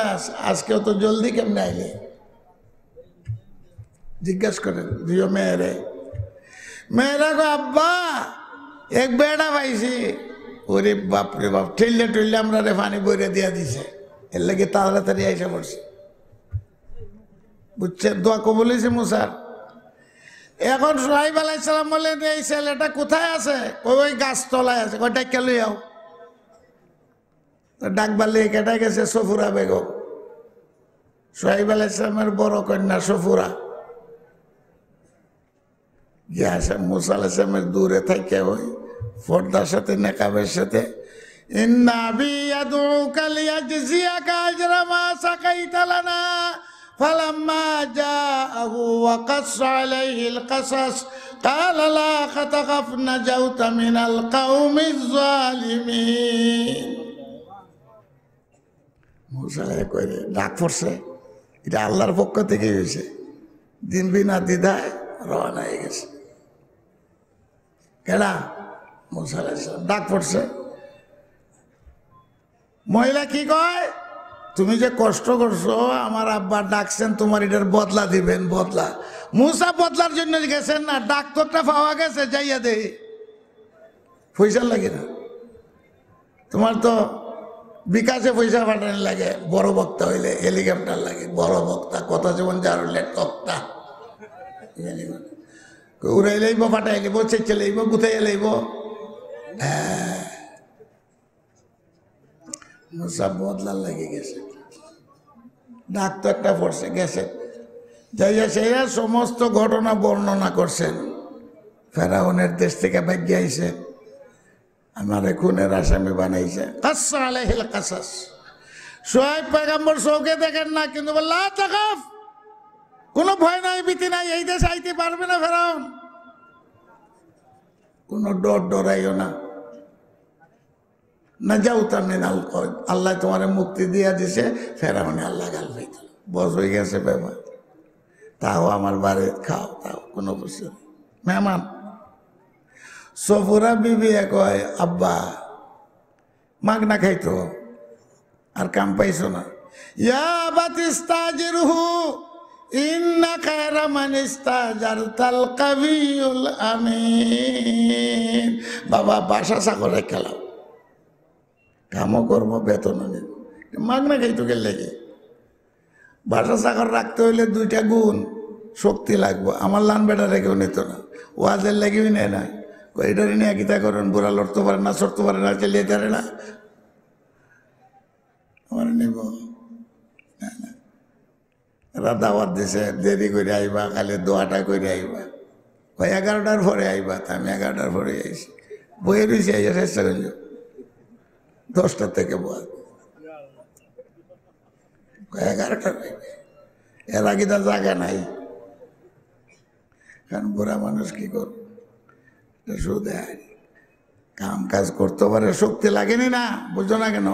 আজকে তো জলদি কেমনে আইলে? জিজ্ঞাসা করেন দুই মেয়েরা গো আব্বা এক বেড়া পাইছি। ওরে বাপরে বাপ, ঠেললে ঠেললে আমরা রে পানি বইরে দিয়া দিছে, এর লাগে তাড়াতাড়ি আইসা পড়ছে। বুঝছে, দোয়া কবুল হয়েছে মুসার। এখন সোহাইব আলাইহিস সালাম বললেন, এই ছেলেটা কোথায় আছে? ওই গাছ তলায় আছে। ওইটা কে লইয়াও? ডাকবার লিয়ে কেটে গেছে সফুরা বেগম, সোহাইব আলাইহিস সালামের বড় কন্যা সফুরা। মুসা আলাইহিস সালামের দূরে থাকে ওই পর্দার সাথে নেকাবের সাথে, ইন্না আবি ইয়াদউকা লিয়াজজিয়াকা আজরা মা সাকাইতা লানা ফালাম্মা জাআহু ওয়া কাসসা আলাইহিল কাসাস ক্বালা লা তাখাফ নাজাউতা মিনাল কওমিজ যালিমিন। মুসা কইরে ডাক পড়ছে, এটা আল্লাহর পক্ষ থেকে হয়েছে। দিন বিনা দ্বিধায় রওনা হয়ে গেছে। কেডা? মুসা আলাইহিস সালাম। ডাক পড়ছে। মহিলা কি কয়, তুমি যে কষ্ট করছো, আমার আব্বা ডাকছেন, তোমার এটার বদলা দিবেন। বদলা? মুসা বদলার জন্য গেছেন না, ডাক্তারটা পাওয়া গেছে, যাইয়া দে, পয়সা লাগে না। তোমার তো বিকাশে পয়সা পাঠানো লাগে, বড় বক্তা হইলে হেলিকপ্টার লাগে, বড় বক্তা, কথা যেমন যার হইলে তক্তা উড়াই লইব, পাঠাই লইব, চেঁচে লইব, গুথাইয়া লইব। মুসা বদলার লাগে গেছে, ডাক্তার একটা পড়ছে, গেছে, যাইয়া সেইয়া সমস্ত ঘটনা বর্ণনা করছেন। ফেরাউনের দেশ থেকে ভাগ্য আইছে, আমারে খুনের আসামি বানাইছে। কাসসা আলাইহিল কাসাস। সোহাইব পয়গম্বর চোখে দেখেন না, কিন্তু লা তাখাফ, কোনো ভয় নাই, ভীতি নাই, এই দেশ আইতে পারবে না ফেরাউন, কোনো ডরাইও না। নাজাউতা মিনাল কওম, আল্লাহ তোমারে মুক্তি দিয়া দিছে। ফেরাউনে আল্লাহ গাল পাইত, বস হয়ে গেছে ব্যাপার। তাও আমার বাড়ি খাও, তাও কোনো বুঝছে মেহমান। সফুরা বিবি কয়, আব্বা মাগনা খাইতো, আর কাম পাইছো না। ইয়া বাতিস্তাজিরহু ইন্না খায়রা মান ইস্তাজারতাল কাবিয়ুল আমিন। বাবা বাসা চাকরে খেলাও, কামও করবো, বেতনও নেব, মাগনা খাইতো কে লেগে? বাসা চাকর রাখতে হইলে দুইটা গুণ শক্তি লাগবো। আমার লান বেটা রেখেও নিত না, ওয়াজের লেগেও নেয় না। এটার নিয়ে গীতা করেন, বুড়া লড়তে পারে না, সরতে পারে না, চালিয়ে পারে না, আমার নিব না। দাওয়াত দিছে, দেরি করে আইবা, খালি দোয়াটা করে আইবা, ওই 11টার পরে আইবা। তা আমি 11টার পরে আইসি, বইয়ে রয়েছি, আইয়া চেষ্টা করল 10টার থেকে বল 11টার আইবে, এর আগে তার জায়গা নাই। কারণ বুড়া মানুষ কি করবো, শুধু কাম কাজ করতে পারে, শক্তি লাগেনি না, বুঝো না কেন?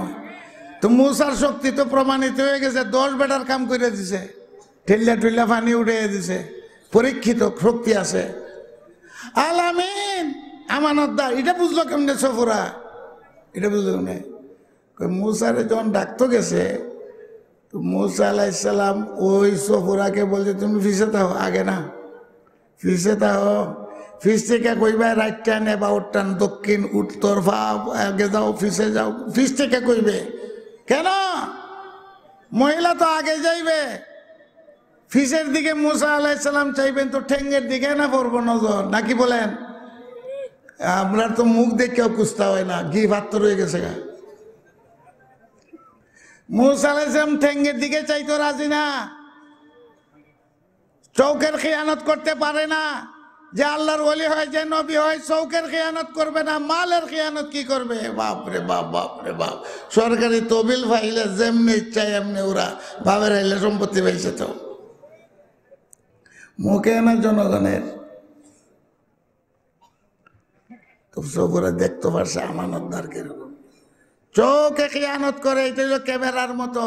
তো মুসার শক্তি তো প্রমাণিত হয়ে গেছে, 10 বেটার কাম করে দিছে, ঠেল্লা ঠেল্লা পানি উঠে দিছে, পরীক্ষিত শক্তি আছে। আলামিন আমানতদার, এটা বুঝলো কেমনে সফুরা? এটা বুঝলো কেমনে? মুসারে যখন ডাকতে গেছে, তো মুসা আলাইহিস সালাম ওই সফুরাকে বলছে, তুমি ফিসে থাও, আগে না ফিসে থাও। ফিস থেকে কইবা রাইট টান, এবাউট টান, দক্ষিণ উত্তর, আগে যাও, ফিসে যাও। ফিস থেকে কইবে কেন? মহিলা তো আগে যাইবে, ফিসের দিকে মুসা আলাইহিস সালাম চাইবেন তো ঠেঙ্গের দিকে না পড়বো নজর, নাকি বলেন? আপনার তো মুখ দেখেও কুস্তা হয় না, ঘি ভাত তো রয়ে গেছে গা। মুসা আলাইহিস সালাম ঠেঙ্গের দিকে চাইতো রাজি না, চৌকের খেয়ানত করতে পারে না, যে আল্লাহর ওলি হয়, যে নবী হয়, চৌকের খেয়ানত করবে না, মালের খেয়ানত কি করবে? বাপরে বাপ, বাপরে বাপ। সরকারি তহবিল পাইলে যেমনি ইচ্ছা এমনি ওরা বাপের আইলে সম্পত্তি পাইছে। তো মুখে না জনগণের তো চোখরা দেখতে পারছে আমানতদার কিরকম চোখে খেয়ানত করে। এটা হলো ক্যামেরার মতো,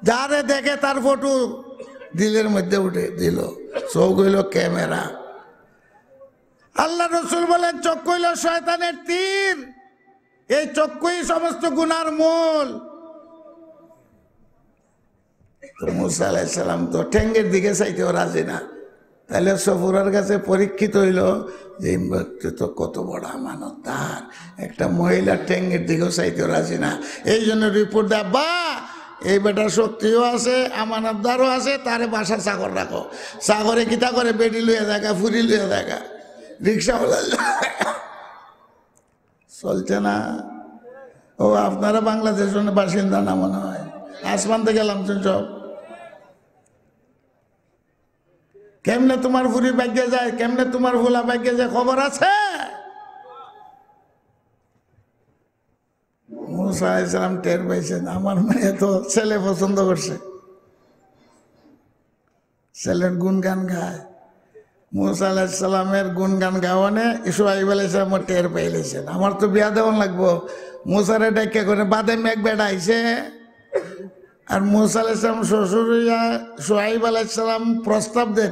যারে দেখে তার ফটো দিলের মধ্যে উঠে দিল। চোখ হইল ক্যামেরা। আল্লাহ রসুল বলেন চক্ষু হইল শয়তানের তীর, এই চক্ষুই সমস্ত গুনার মূল। তো মুসা আলাইহিস সালাম তো ঠেঙ্গের দিকে চাইতেও রাজি না। তাহলে সফুরার কাছে পরীক্ষিত হইল যে ব্যক্তি তো কত বড় আমানতদার, একটা মহিলা ঠেঙ্গের দিকেও চাইতেও রাজি না। এই জন্য রিপোর্ট দেয়, বা এই বেটার শক্তিও আছে, আমানতদারও আছে, তারে বাসা চাকর রাখো। চাকরে কিতা করে? বেডি লইয়া দেখা, ফুরি লইয়া দেখা, রিক্সা চলছে না। ও আপনারা বাংলাদেশের বাসিন্দা না মনে হয়, আসমান থেকে গেলাম সব। কেমনে তোমার ফুরি ভাগ্যে যায়, কেমনে তোমার ফুলা ভাগ্যে যায়, খবর আছে? মুসা আলাইহিস সালাম টের পাইছেন, আমার মেয়ে তো ছেলে পছন্দ করছে, ছেলের গুনগান গায়। মুসা আলাইহিস সালামের গুনগান গাওয়ানে শুআয়ব আলাইহিস সালাম টের পাইলেছেন, আমার তো বিয়া দেওয়ান লাগবো। মুসারে ডাক্কা করে বাদে মেঘ বেড়া আইছে। আর মুসা আলাইহিস সালাম শ্বশুর শুআয়ব আলাইহিস সালাম প্রস্তাব দেন,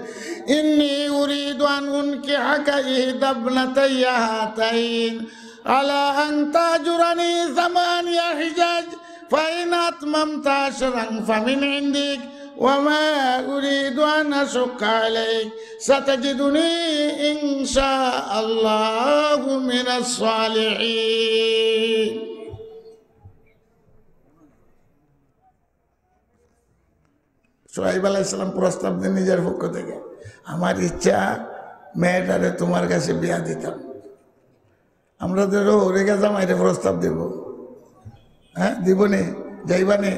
ইন্নী উরিদু আন উনকিহাকা ইহদা ইবনাতাইয়া হাতাইন আলা আন তাজুরানি সামানিয়া হিজাজ ফাইন আতমামতা আশরান ফামিন ইনদিক ওয়ামা উরিদু আন আশুক্কা আলাইক সাতাজিদুনি ইনশাআল্লাহু মিনাস সালিহিন। শুআয়ব আলাইহিস সালাম প্রস্তাব দেন নিজের পক্ষ থেকে, আমার ইচ্ছা মেয়েটারে তোমার কাছে বিয়া দিতাম। আমরা তো রেখা জামাইরে প্রস্তাব দেব, হ্যাঁ দিব নে, যাইবা নে?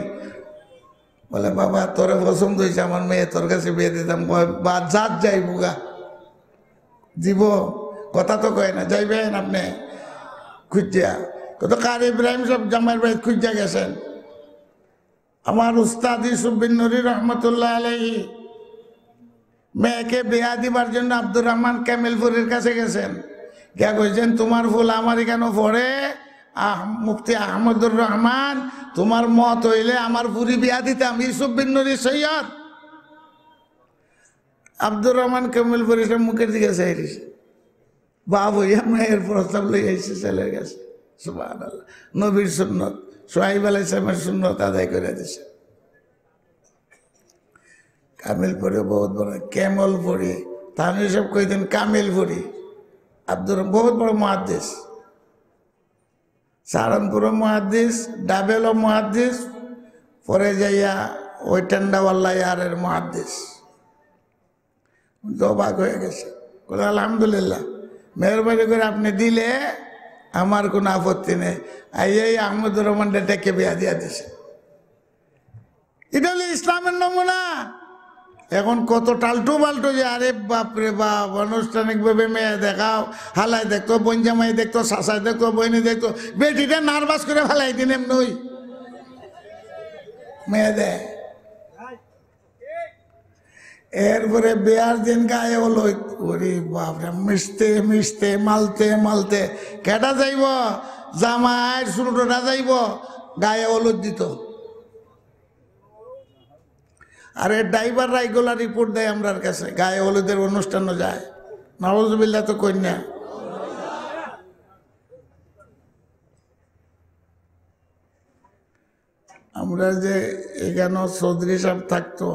বলে বাবা তোরে পছন্দ হয়েছে, আমার মেয়ে তোর কাছে বিয়ে দিতাম। বা জাত যাইব গা, দিব কথা তো কয় না, যাইবেন আপনি খুঁজিয়া? কত কার ইব্রাহিম সব জামাইয়ের বাড়ি খুঁজিয়া গেছেন। আমার উস্তাদ ইউসুফ বিন নুরি রহমতুল্লাহ আলাইহি মেয়েকে বিয়া দিবার জন্য আব্দুর রহমান কামিলপুরীর কাছে গেছেন। গিয়া কইছেন তোমার ফুল আমার কেন পড়ে? মুফতি আহমদুর রহমান, তোমার মত হইলে আমার পুরি বিয়া দিতাম। ইউসুফ বিন নুরি সৈয়দ। আব্দুর রহমান কামিলপুরী সব মুখের দিকে চাইছে, বাবু মেয়ের প্রস্তাব লই আইছে ছেলের কাছে। সুবহানাল্লাহ, নবীর সুন্নত, শুআয়ব আলাইহিস সালামের সুন্নত আদায় করে দিছে। কামিলপুরে বহুত বড় কেমলপুরি, তাহলে সব কইতেন কামিলপুরি। আব্দুর বহুত বড় মুহাদ্দিস, সাহারানপুরও মুহাদ্দিস, ডাবেলও মুহাদ্দিস, পরে যাইয়া ওই টেন্ডাওয়াল্লা ইয়ারের মুহাদ্দিস। অবাক হয়ে গেছে, বলে আলহামদুলিল্লাহ, মেহরবানি করে আপনি দিলে আমার কোনো আপত্তি নেই। এই আহমদুর রহমান ডেকে বিয়া দিয়া দিছে। এটা হলো ইসলামের নমুনা। এখন কত টালটু বাল্টু যে, আরে বাপরে বাপ, আনুষ্ঠানিকভাবে মেয়ে দেখাও, হালাই দেখতো, বোন জামাই দেখতো, শাসাই দেখতো, বইনি দেখতো, বেটিটা নার্ভাস করে হালাই দিন এমনি মেয়ে দেয়। এরপরে বিয়ার দিন গায়ে হলো, ওরে বাপরে, মিশতে মিশতে মালতে মালতে কেটা যাইব, জামাই শুরুটা যাইব, গায়ে হলুদ দিত। আরে ড্রাইভাররা এগুলা রিপোর্ট দেয় আমরার কাছে, গায়ে হলুদের অনুষ্ঠানও যায়। নাউজুবিল্লাহ তো কন্যা। আমরা যে এখানে চৌধুরী সাহেব থাকতো,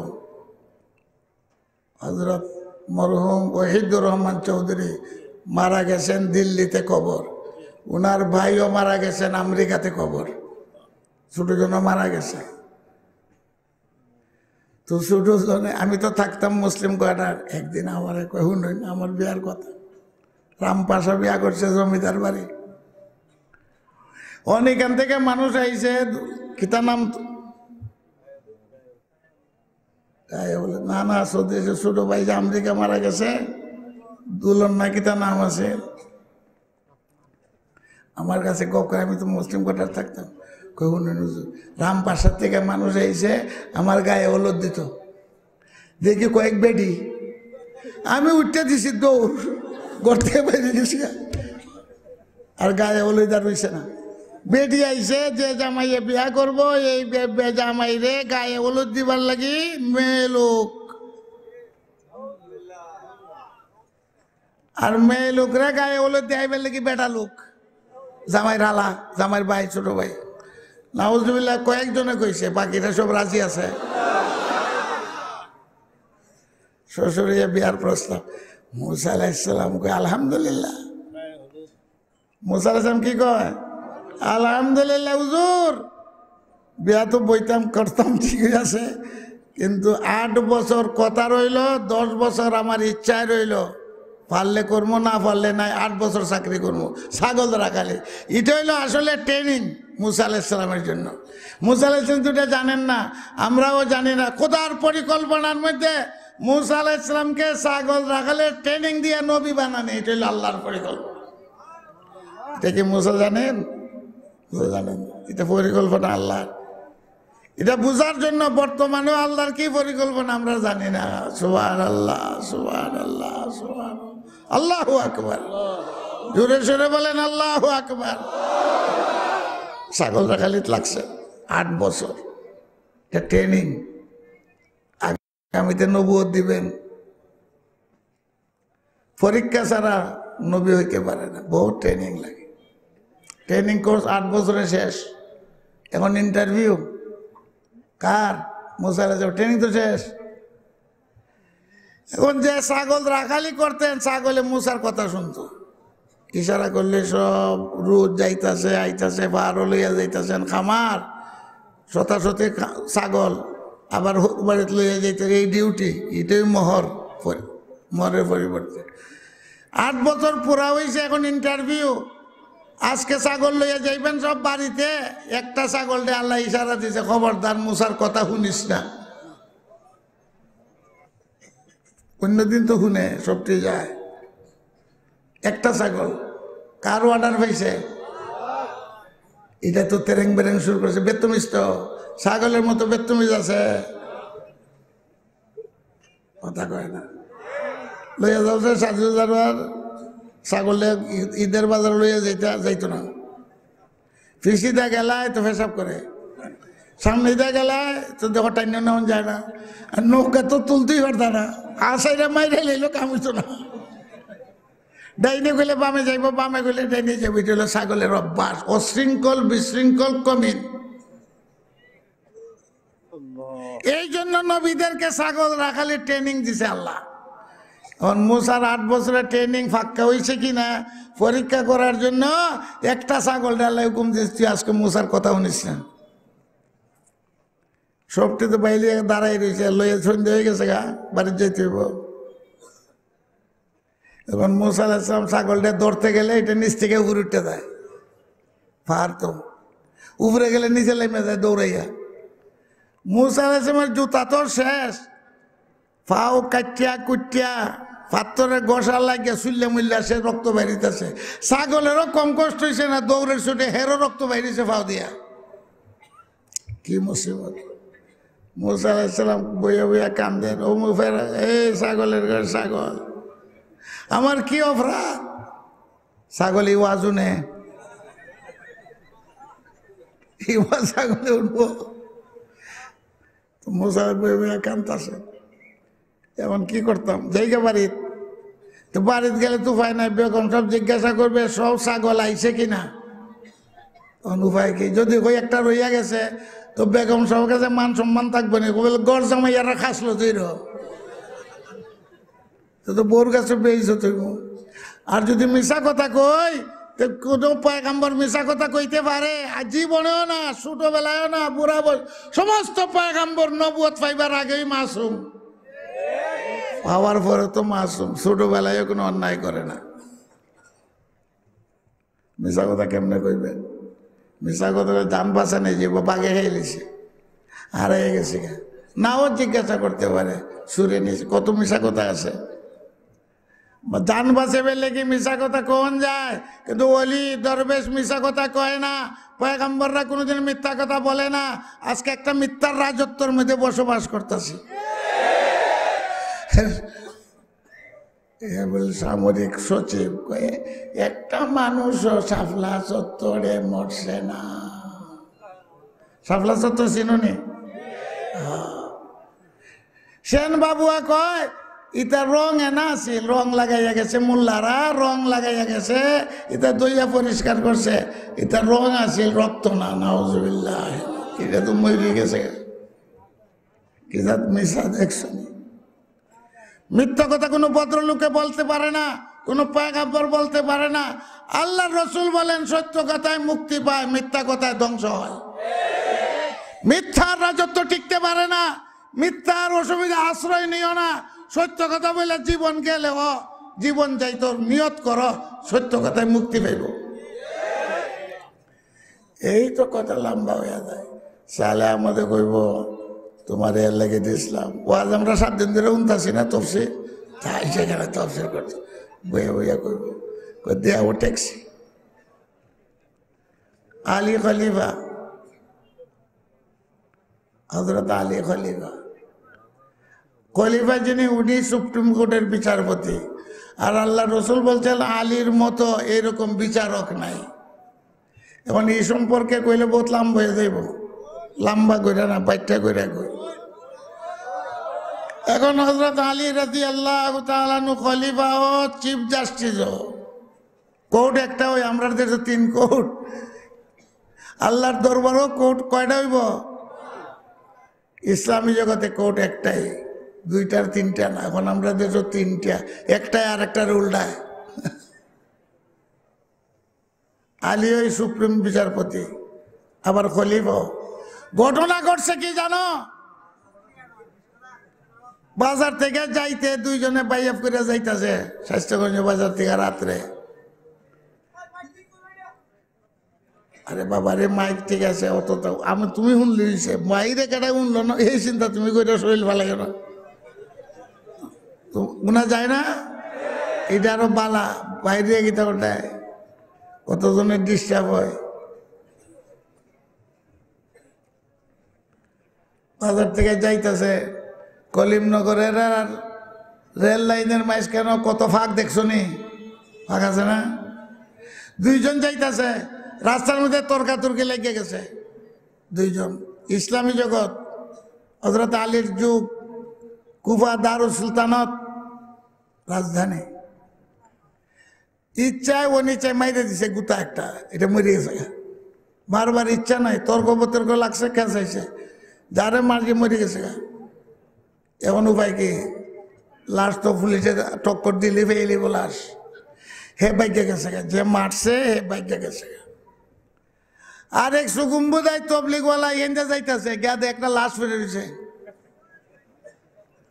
হযরত মরহুম ওয়াহিদুর রহমান চৌধুরী মারা গেছেন দিল্লিতে কবর, ওনার ভাইও মারা গেছেন আমেরিকাতে কবর, ছোট জন মারা গেছে। তো ছোট জনে আমি তো থাকতাম মুসলিম কোয়ার্টার। একদিন আমার শুনুন আমার বিয়ার কথা, রামপাশা বিয়া করছে জমিদার বাড়ি। অনেকান থেকে মানুষ আইছে, কিতা নাম বলে, না না সৌদি ছোট ভাই যে আমেরিকা মারা গেছে, দুলন নাকি তার নাম আছে। আমার কাছে কখন আমি তো মুসলিম কোটার থাকতাম, কখন রামপাশার থেকে মানুষ এসে আমার গায়ে হলুদ দিত, দেখি কয়েক বেডি, আমি উঠতে দিছি দৌড়, গড়তে বেরিয়ে গেছি, আর গায়ে হলুদ আর রয়েছে না। বেটি আইসে যে জামাইয়ে বিয়া করবো, এই জামাই রে গায়ে হলুদ দিবার লাগি মেয়ে লোক, আর মেয়ে লোকরা গায়ে হলুদ দেখাইবার লাগি বেটা লোক, জামাই রালা, জামাইয়ের ভাই, ছোট ভাই। নাউজুবিল্লাহ কয়েকজনে কইছে, বাকিরা সব রাজি আছে। শ্বশুরিয়া বিয়ার প্রস্তাব, মুসা আলাইহিস সালাম কয় আলহামদুলিল্লাহ। মুসা আলাইহিস সালাম কি কয়? আলহামদুলিল্লাহ হুজুর, বিয়া তো বইতাম করতাম ঠিক আছে, কিন্তু 8 বছর কথা রইল, 10 বছর আমার ইচ্ছায় রইল, পারলে করবো না পারলে নাই, 8 বছর চাকরি করবো ছাগল রাখালে। এটা হইলো আসলে ট্রেনিং মুসা আলাইহিস সালামের জন্য। মুসা আলাইহিস সালাম তো এটা জানেন না, আমরাও জানি না। খোদার পরিকল্পনার মধ্যে মুসা আলাইহিস সালামকে ছাগল রাখালে ট্রেনিং দিয়ে নবী বানানো, এটা হইলো আল্লাহর পরিকল্পনা। এটা কি মুসা জানেন? জানেন, এটা পরিকল্পনা আল্লাহর। এটা বুঝার জন্য বর্তমানেও আল্লাহর কি পরিকল্পনা আমরা জানি না। সুবহানাল্লাহ, সুবহানাল্লাহ, সুবহানাল্লাহ, আল্লাহু আকবার। জোরে সোরে বলেন আল্লাহু আকবার। ছাগল রাখালিত লাগছে 8 বছর, এটা ট্রেনিং। আগামীতে নবুয়ত দিবেন, পরীক্ষা ছাড়া নবী হইতে পারে না, বহুত ট্রেনিং লাগে। ট্রেনিং কোর্স 8 বছরে শেষ, এখন ইন্টারভিউ কার? মুসা আলাইহিস সালাম, ট্রেনিং তো শেষ। এখন যে ছাগল রাখালি করতেন, ছাগলে মুসার কথা শুনতো, ইশারা করলে সব রোজ যাইতাছে আইতাছে, বারো লইয়া যাইতাছেন খামার, শতাশতি ছাগল আবার বাড়িতে লইয়া যাইতে, এই ডিউটি, এটাই মহরের পরিবর্তে। 8 বছর পুরা হয়েছে, এখন ইন্টারভিউ। আজকে ছাগল লইয়া যাইবেন সব বাড়িতে, একটা ছাগল দিয়ে আল্লাহ ইশারা দিছে, খবরদার মুসার কথা শুনিস না। অন্যদিন তো শুনে, সবটি যায়। একটা ছাগল কার অর্ডার পাইছে? এটা তো তেরেং বেরেং শুরু করেছে, বেতমিজ তো ছাগলের মতো বেতমিজ আছে, কথা কয় না। লইয়া যাচ্ছে সাজু জানোয়ার, ছাগলে ঈদের বাজার লইয়া যাইতো না। ফিসিদা গেলায় তো পেশাব করে, সামনে দা গেলায় তো দেখো টাইন নেওয়া যায় না, আর নৌকা তো তুলতেই পারত না, আসাইরা মাইরে লাইলো কাম হইতো না। ডাইনে গেলে বামে যাইব, বামে গেলে ডাইনে যাবো, এটা হলো ছাগলের অভ্যাস। অশৃঙ্খল বিশৃঙ্খল কমিন। এই জন্য নবীদেরকে ছাগল রাখালে ট্রেনিং দিছে আল্লাহ। এখন মুসার 8 বছরের ট্রেনিং ফাঁকা হয়েছে কিনা পরীক্ষা করার জন্য একটা ছাগল ডালে হুকুম দিচ্ছি, আজকে মুসার কথা শুনিস না। সবটি তো বাইরে দাঁড়াই রয়েছে, লইয়া সন্ধ্যে হয়ে গেছে গা, বাড়ির যাইতে হইব। এখন মুসা আলাইহিস সালাম ছাগলটা ধরতে গেলে এটা নিচ থেকে উপরে উঠতে দেয়, পাহাড় তো উপরে গেলে নিচে লেমে যায় দৌড়াইয়া। মুসা আলাইহিস সালামের জুতা তো শেষ, পাও কাটিয়া কুটিয়া পাথরের গসা লাগিয়া চুল্লে মুল্লা সে রক্ত বাইরিতেছে। ছাগলেরও কম কষ্ট হয়েছে না, দৌড়ের ছুটে হেরও রক্ত বাইরেছে পাও দিয়া। কি মুসিবত! মুসা আলাইহিস সালাম বইয়া বইয়া কান্দেন, ও মুফের, এই ছাগলের ঘর ছাগল, আমার কি অপরাধ? ছাগল ইওয়াজুনে ইওয়াজ ছাগলে উঠবো। মুসা বইয়া বইয়া কান্দাছে। এমন কি করতাম, জায়গা বাড়িত তো, বাড়িত গেলে তো উপায় নাই, বেগম সব জিজ্ঞাসা করবে সব ছাগল আইছে কিনা। তখন উপায় কি, যদি কই একটা রইয়া গেছে তো বেগম সব কাছে মান সম্মান থাকবে না, বলে গড় জামাইয়ারা খাসলো তৈর, তো বোর কাছে পেয়েছ তুই। আর যদি মিশা কথা কই, তো কোনো পয়গাম্বর মিশা কথা কইতে পারে? জীবনেও না, ছোটবেলায়ও না, বুড়া বয়স, সমস্ত পয়গাম্বর নবুয়ত পাইবার আগেই মাসুম, পাওয়ার পরে তো মাসুম, ছোটবেলায় কোনো অন্যায় করে না। মিশা কথা কেমনে কইবে? মিশা কথা জান বাঁচা নেই, যে বাঘে খেয়ে লিছে, হারাই গেছে গা, নাও জিজ্ঞাসা করতে পারে সুরে নিয়েছে, কত মিশা কথা আছে। জান বাঁচে পেলে কি মিশা কথা কোন যায়, কিন্তু ওলি দরবেশ মিশা কথা কয় না, পয়গম্বররা কোনোদিন মিথ্যা কথা বলে না। আজকে একটা মিথ্যার রাজত্বের মধ্যে বসবাস করতেছি। সামরিক সচিব কয়ে একটা মানুষও শাপলা চত্বরে মরছে না। শাপলা চত্বর চিনুনি? সেন বাবুয়া কয় ইটা রং এনা আছিল, রং লাগাইয়া গেছে, মোল্লারা রং লাগাইয়া গেছে, এটা দইয়া পরিষ্কার করছে, এটা রং আছিল, রক্ত না। নাউজুবিল্লাহ, এটা তো মরে গেছে। কি জাত মিশা দেখছো? মিথ্যা কথা কোনো ভদ্রলোকে বলতে পারে না, কোনো পয়গম্বর বলতে পারে না। আল্লাহর রসুল বলেন সত্য কথায় মুক্তি পায়, মিথ্যা কথায় ধ্বংস হয়। মিথ্যার রাজত্ব টিকতে পারে না, মিথ্যার অসুবিধা আশ্রয় নিও না। সত্য কথা বলে জীবন গেলে জীবন যাই, তোর নিয়ত করো সত্য কথায় মুক্তি পাইব। এই তো কথা লম্বা হয়ে যায়। সালে আমাদের কইব তোমার এর লেগে দিয়েছিলাম, ও আজ আমরা 7 দিন ধরে উনতাছি না তফসির, তাই সেখানে তফসির করছে, বইয়া বইয়া কইব দেয়া ও ট্যাক্সি। আলী খলিফা, হযরত আলী খলিফা, খলিফা যিনি উনি সুপ্রিম কোর্টের বিচারপতি। আর আল্লাহ রসুল বলছেন আলীর মতো এরকম বিচারক নাই। এখন এই সম্পর্কে কইলে বহুত লম্বা হয়ে যাইব, লম্বা করে না, বাইটা করে কই। এখন হযরত আলী রাদিয়াল্লাহু তাআলা আনহু খলিফা ও চিফ জাস্টিস, কোর্ট একটা, ওই আমরা দেশে 3 কোর্ট। আল্লাহর দরবারও কোর্ট কয়টা হইব? ইসলামী জগতে কোর্ট একটাই, 2টা 3টা না। এখন আমরা দেশে 3টা, একটাই আর একটার উল্টায়। আলী ওই সুপ্রিম বিচারপতি, আবার খলিফা। ঘটনা ঘটছে কি জানো? বাজার থেকে যাইতে 2 জনে বাইয়াপ করে যাইতেছে স্বাস্থ্যগঞ্জ বাজার থেকে রাত্রে। আরে বাবা রে, মাইক ঠিক আছে, অত তো আমি তুমি শুনলি হয়েছে, বাইরে কেটে শুনলো না, এই চিন্তা তুমি কইটা শরীর ভালো লাগে না, শোনা যায় না? এটা আরো বালা, বাইরে গীতা ওটায় কতজনের ডিস্টার্ব হয়। বাজার থেকে যাইতেছে কলিমনগরের আর রেল লাইনের মাইস, কেন কত ফাঁক দেখছো নি? ফাঁক আছে না? 2 জন যাইতেছে, রাস্তার মধ্যে তর্কাতর্কি লেগে গেছে 2 জন। ইসলামী জগৎ, হযরত আলীর যুগ, কুফা দারুস সুলতানত রাজধানী। ইচ্ছায় অনিচ্ছায় মাইরে দিছে গুতা একটা, এটা মরে গেছে। বারবার ইচ্ছা নাই, তর্ক বিতর্ক লাগছে, খেঁচাইছে, যারে মার্কে মরে গেছে। এখন উপায় কি? লাশ তো পুলিশে টক্কর দিলে ফেলিব, লাশ হে বাইকে গেছে, যে মারছে হে বাইকে গেছে। আর এক সুগুম্বুদায় তবলিগওয়ালা এনতে যাইতেছে, গিয়া একটা লাশ ফেলে দিছে।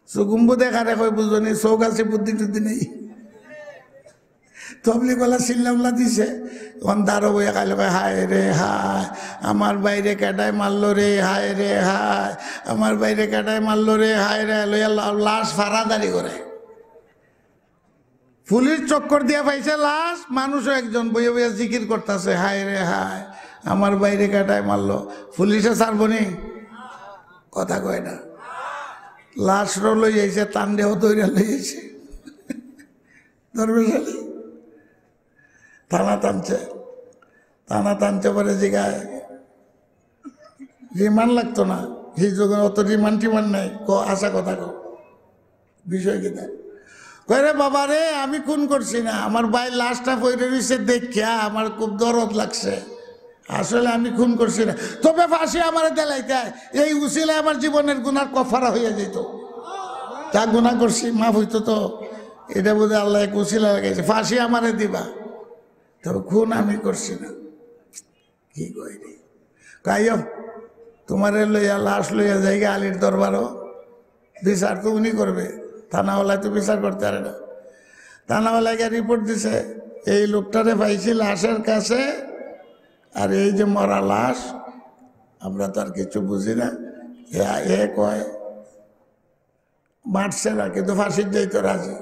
সুগুম্বু দেখারে কই বুঝনি, চৌক আছে, বুদ্ধি টুদ্ধি নেই। তবলিগওয়ালা চিল্লাউল্লা দিছে, দাঁড়ো বইয়া খাইলে কয় হায় রে হায়, আমার বাইরে কাটায় মারলো রে, হায় রে হায়, আমার বাইরে কাটায় মারলো রে, হায় রে। লইয়া লাশ ফাড়াদারি করে, পুলিশ চক্কর দিয়া পাইছে লাশ, মানুষও একজন বইয়া বইয়া জিকির করতেছে, হায় রে হায়, আমার বাইরে কাটায় মারলো। পুলিশে ছাড়বনি, কথা কয় না। লাশ লই যাইছে, তান্ডেও তৈরি লইছে, দরবেশ আলী থানা টানছে পরে জিগায়, রিমান্ড লাগতো না, সেই যখন অত রিমান্ড টিমান্ড নাই, আসা কথা কো, বিষয় কিনা কয়ে বাবা রে, আমি খুন করছি না, আমার ভাই লাশটা পড়ে রয়েছে দেখিয়া আমার খুব দরদ লাগছে, আসলে আমি খুন করছি না, তবে ফাঁসি আমার দেলাইতে, এই উসিলায় আমার জীবনের গুনার কফারা হইয়া যেত, যা গুণা করছি মাফ হইতো। তো এটা বোধহয় আল্লাহ এক উসিলা লাগাইছে, ফাঁসি আমারে দিবা, তবে খুন আমি করছি না। কি কইনি কাইও তোমারে লইয়া লাশ লইয়া যাইগা আলীর দরবারও, বিচার তো উনি করবে, থানাওয়ালায় তো বিচার করতে পারে না। থানাওয়ালাকে রিপোর্ট দিছে, এই লোকটারে পাইছি লাশের কাছে, আর এই যে মরা লাশ, আমরা তো আর কিছু বুঝি না। এ কয় মারছে না, কিন্তু ফাঁসির যাইতো রাজি।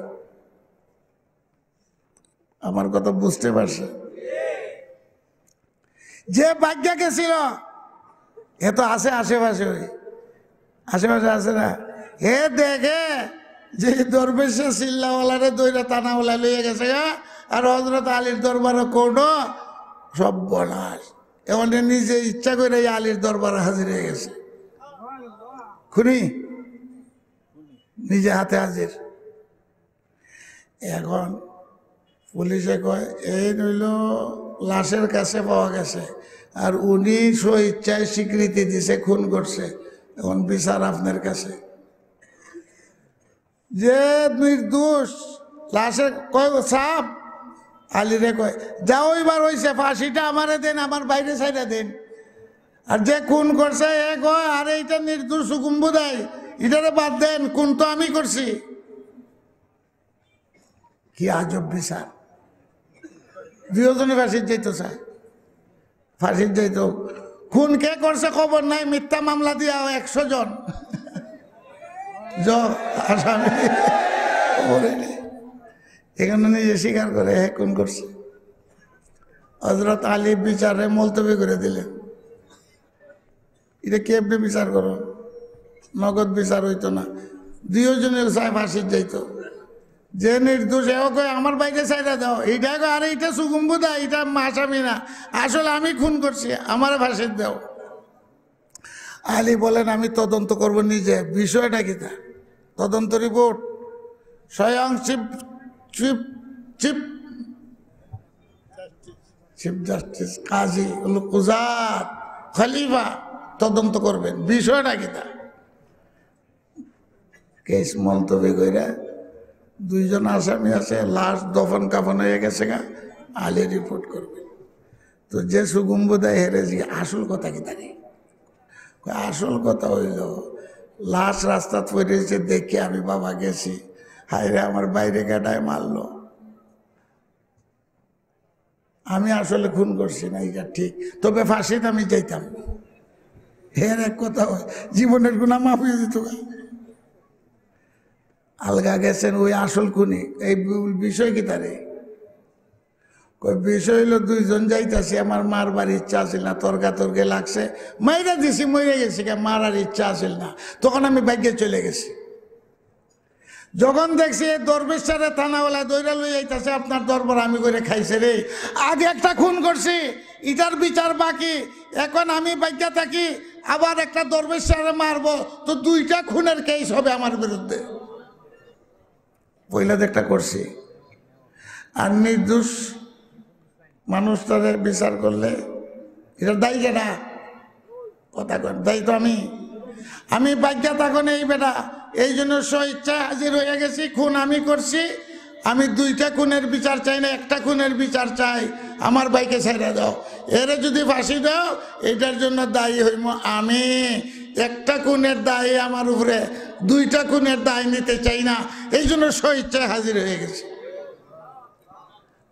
আমার কথা বুঝতে পারছে? যে ভাগ্যা গেছিল এ তো আছে আশেপাশে, ওই আশেপাশে আছে না, এ দেখে যে দরবেশে চিল্লাওয়ালারে দইরা টানাওয়ালা লইয়া গেছে গা, আর হযরত আলীর দরবারে কোনো সব বনাস। এমন নিজে ইচ্ছা করে আলীর দরবারে হাজির হয়ে গেছে, খুনি নিজে হাতে হাজির। এখন পুলিশে কয় এই নইল লাশের কাছে পাওয়া গেছে, আর উনি স্বইচ্ছায় স্বীকৃতি দিছে খুন করছে, এখন বিচার আপনার কাছে। যে নির্দোষ লাশের কয় সাপ আলীরে কয় যাও এবার হয়েছে, ফাঁসিটা আমারে দেন, আমার বাইরে সাইডে দেন। আর যে খুন করছে এ কয় আরে এটা নির্দোষ হুকুম বোধাই, এটারে বাদ দেন, খুন তো আমি করছি। কি আজব বিচার! দুজনে ফাঁসির যাইতো চায়, ফাঁসির যাইতো। খুন কে করছে খবর নাই, মিথ্যা মামলা দিয়া 100 জন আসামি এখানে নিজে স্বীকার করে হ্যাঁ খুন করছে। হযরত আলী বিচারে মুলতবি করে দিলেন। এটা কেমনে বিচার করো? নগদ বিচার হইতো না, দুজনের চায় ফাঁসির যাইতো। যে নির্দোষ এও কয় আমার বাইরে চাইরা দাও, এইটা কয় আরে এটা সুগুম্বুদা, এটা আসামি না, আসলে আমি খুন করছি, আমার ফাঁসির দাও। আলী বলেন আমি তদন্ত করব নিজে। বিষয়টা কি? তা তদন্ত রিপোর্ট স্বয়ং চিফ জাস্টিস কাজী কুজাত খলিফা তদন্ত করবেন। বিষয়টা কি? তা কেস মুলতবি কইরা 2 জন আসামি আছে, লাশ দফন কাফন হয়ে গেছে গা, আলী রিপোর্ট করবে। তো যে সুগুম্বুদায় হেরেছি আসল কথা কি? তাকে আসল কথা হইল লাশ রাস্তা পড়েছে দেখে আমি বাবা গেছি, হায়রে আমার বাইরে কাটায় মারলো, আমি আসলে খুন করছি না, এটা ঠিক, তবে ফাঁসিতে আমি যাইতাম। হের এক কথা হয়, জীবনের গুণা মাফ হয়ে যেত। আলগা গেছেন ওই আসল খুনি। এই বিষয় কি? তারে বিষয় হইলো 2 জন যাইতাছি, আমার মার বার ইচ্ছা আছিল না, তর্কে লাগছে, মাইরা দিছি, মরে গেছি, মারার ইচ্ছা আছিল না, তখন আমি বাইকে চলে গেছি। যখন দেখছি দরবেশারে থানাওয়ালা দৈরা লই আইতাছে আপনার দরবার, আমি করে খাইছে রে, আগে একটা খুন করছি, এটার বিচার বাকি, এখন আমি বাইকে থাকি, আবার একটা দরবেশারে মারবো, তো 2টা খুনের কেস হবে আমার বিরুদ্ধে। পয়লা একটা করছি, আর নির্দোষ মানুষটারে বিচার করলে এটা দায়ী কেনা? কথা কন, দায়ী তো আমি বাইকে থাকুন এই বেটা, এই জন্য স্বইচ্ছা হাজির হয়ে গেছি, খুন আমি করছি, আমি 2টা খুনের বিচার চাই না, একটা খুনের বিচার চাই, আমার বাইকে ছেড়ে দাও, এরে যদি ফাঁসি দাও এটার জন্য দায়ী হইম আমি, একটা খুনের দায়ী আমার উপরে, 2টা খুনের দায় নিতে চাই না, এই জন্য স্বইচ্ছায় হাজির হয়ে গেছি।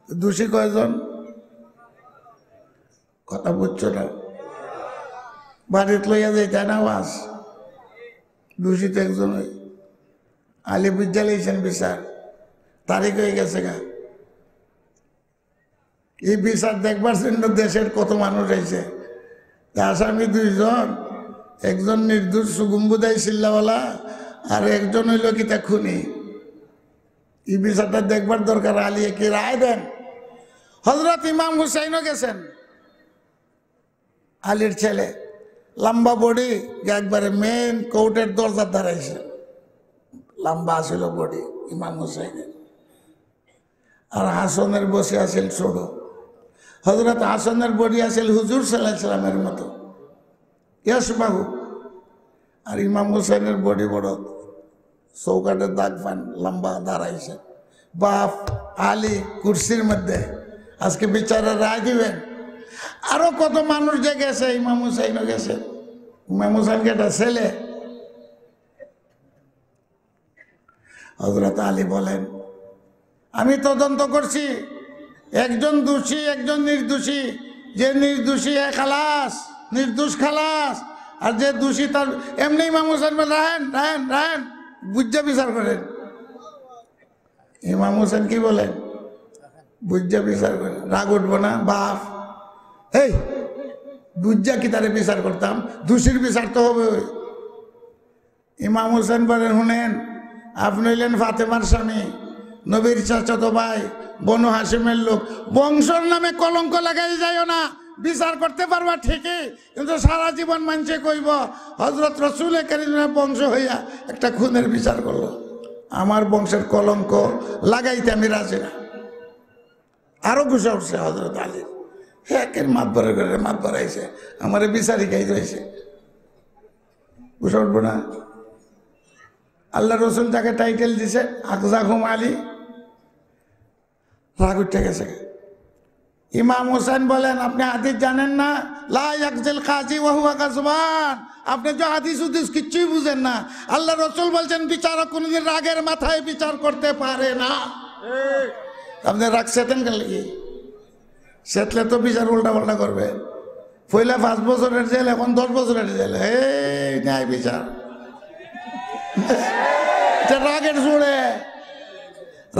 দোষী কয়জন? কথা বুঝছো না? বাড়িতে লইয়া যাইতে না আওয়াজ, দোষী তো একজন। আলী বুঝা লইছেন বিচার, তারিখ হয়ে গেছে গা। এই বিচার দেখবার জন্য দেশের কত মানুষ হয়েছে। আসামি 2 জন, একজন নির্দোষ সুগুম্বুদাই চিল্লাওয়ালা, আর একজন হইল কিতা খুনি। এই বিচারটা দেখবার দরকার। আলী কি রায় দেন? হযরত ইমাম হুসাইনও গেছেন, আলীর ছেলে, লম্বা বডি, একবারে মেন কোর্টের দরজা দাঁড়াইছে, লম্বা ছিল বডি ইমাম হুসাইনের, আর হাসনের বসে আছিল ছোট। হযরত হাসনের বডি আছিল হুজুর সাল্লাল্লাহু আলাইহি সাল্লামের মতো ইয়াসবাহু, আর ইমাম হুসাইনের বডি বড়, চৌকাটের দাগ পান, লম্বা দাঁড়াইছে। বাপ আলী কুরসির মধ্যে, আজকে বিচারের রায় দিবেন। আরো কত মানুষ যে গেছে, ইমাম হুসাইনও গেছে। ইমাম হুসাইনকে একটা ছেলে। হযরত আলী বলেন আমি তদন্ত করছি, একজন দোষী একজন নির্দোষী, যে নির্দোষী খালাস, নির্দোষ খালাস, আর যে দোষী তার এমনি। ইমাম হুসাইন রাহেন রাহেন রাহেন বুঝা বিচার করেন। ইমাম হুসাইন কি বলেন? বুঝা বিচার করে রাগ উঠবো না বাপ? এই বুঝা কি তারে বিচার করতাম? দোষীর বিচার তো হবে। ইমাম হোসেন বলেন, শুনেন, আপনি হইলেন ফাতেমার স্বামী, নবীর চাচাতো ভাই, বনু হাসিমের লোক, বংশর নামে কলঙ্ক লাগাই যাইও না। বিচার করতে পারবা ঠিকই, কিন্তু সারা জীবন মানুষে কইব হযরত রাসূল কারীমের বংশ হইয়া একটা খুনের বিচার করলো। আমার বংশের কলঙ্ক লাগাইতে আমি রাজি না। আরো গুছা উঠছে হযরত আলী, একের মাতবরে করে মাত বাড়াইছে, আমার বিচারি গাই রয়েছে, গুছা উঠবো না? আল্লাহ রসুল তাকে টাইটেল দিছে আকজাহুম আলী, রাগ উঠে গেছে। ইমাম হোসেন বলেন, আপনি হাদিস জানেন না? লা ইয়াকজিল কাজী ওয়া হুয়া কাযবান। আপনি যে হাদিস উদিস কিচ্ছুই বুঝেন না। আল্লাহ রসুল বলছেন বিচারক কোনদিন রাগের মাথায় বিচার করতে পারে না। আপনি রাগ সেতেন কেন লাগি? সেতলে তো বিচার উল্টা পাল্টা করবে। পয়লা 5 বছরের জেল, এখন 10 বছরের জেল। এই ন্যায় বিচার রাগের সুরে,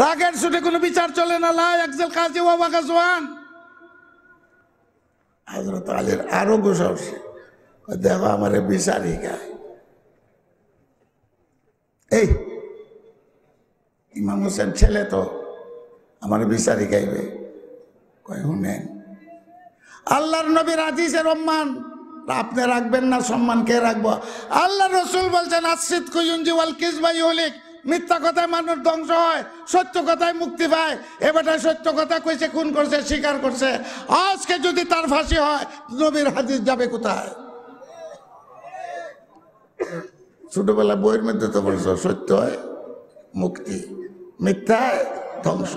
রাগের সুরে কোনো বিচার চলে না। লা ইয়াকজিল কাজী ওয়া হুয়া কাযবান। হযরত আলীর আরো গুসা উঠছে, দেখো আমার বিচারই গায়। এই ইমাম হোসেন ছেলে তো, আমার বিচারই গাইবে? কয়, শুনেন, আল্লাহর নবীর হাদিসের সম্মান আপনি রাখবেন না, সম্মান কে রাখবো? আল্লাহ রসুল বলছেন, আসিদকু ইউনজি ওয়াল কিযবা ইহলিক। মিথ্যা কথায় মানুষ ধ্বংস হয়, সত্য কথায় মুক্তি পায়। এবারে সত্য কথা কইছে, খুন করছে, স্বীকার করছে। আজকে যদি তার ফাঁসি হয়, নবীর হাদিস যাবে কোথায়? ছোটবেলা বইয়ের মধ্যে তো বলছো, সত্য হয় মুক্তি, মিথ্যা ধ্বংস।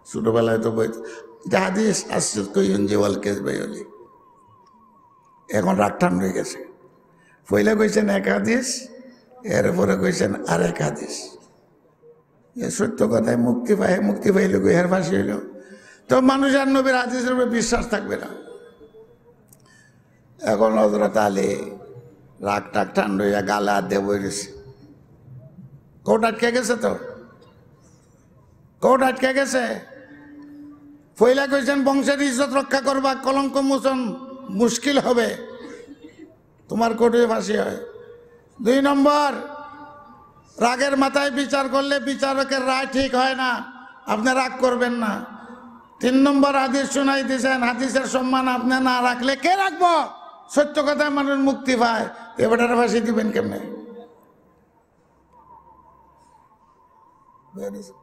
ছোটবেলায় তো বই হাদিস আসিদকু ইউনজি ওয়াল কিযবা ইহলিক। এখন রাগ ঠান্ডা হয়ে গেছে। পয়লা কইছেন এক হাদিস, এরপরে কইছেন আরেক হাদিস। সত্য কথায় মুক্তি পায়, মুক্তি পাইল কই এর ফাঁসি হইল। তো মানুষ আর নবীর হাদিসের উপরে বিশ্বাস থাকবে না। এখন হযরত আলী রাগ টাগ ঠান্ডা হইয়া গালে হাত দিয়ে বই গেছে। কোর্ট আটকে গেছে, তো কোর্ট আটকে গেছে। পয়লা কইছেন বংশের ইজ্জত রক্ষা করবা, কলঙ্ক মোচন মুশকিল হবে, তোমার কোর্টে ফাঁসি হয়। 2 নম্বর, রাগের মাথায় বিচার করলে বিচারকের রায় ঠিক হয় না, আপনি রাগ করবেন না। 3 নম্বর হাদিস শুনাই দিয়েছেন, হাদিসের সম্মান আপনি না রাখলে কে রাখবো? সত্য কথায় মানুষ মুক্তি পায়, এবারে ফাঁসি দিবেন কেমনে?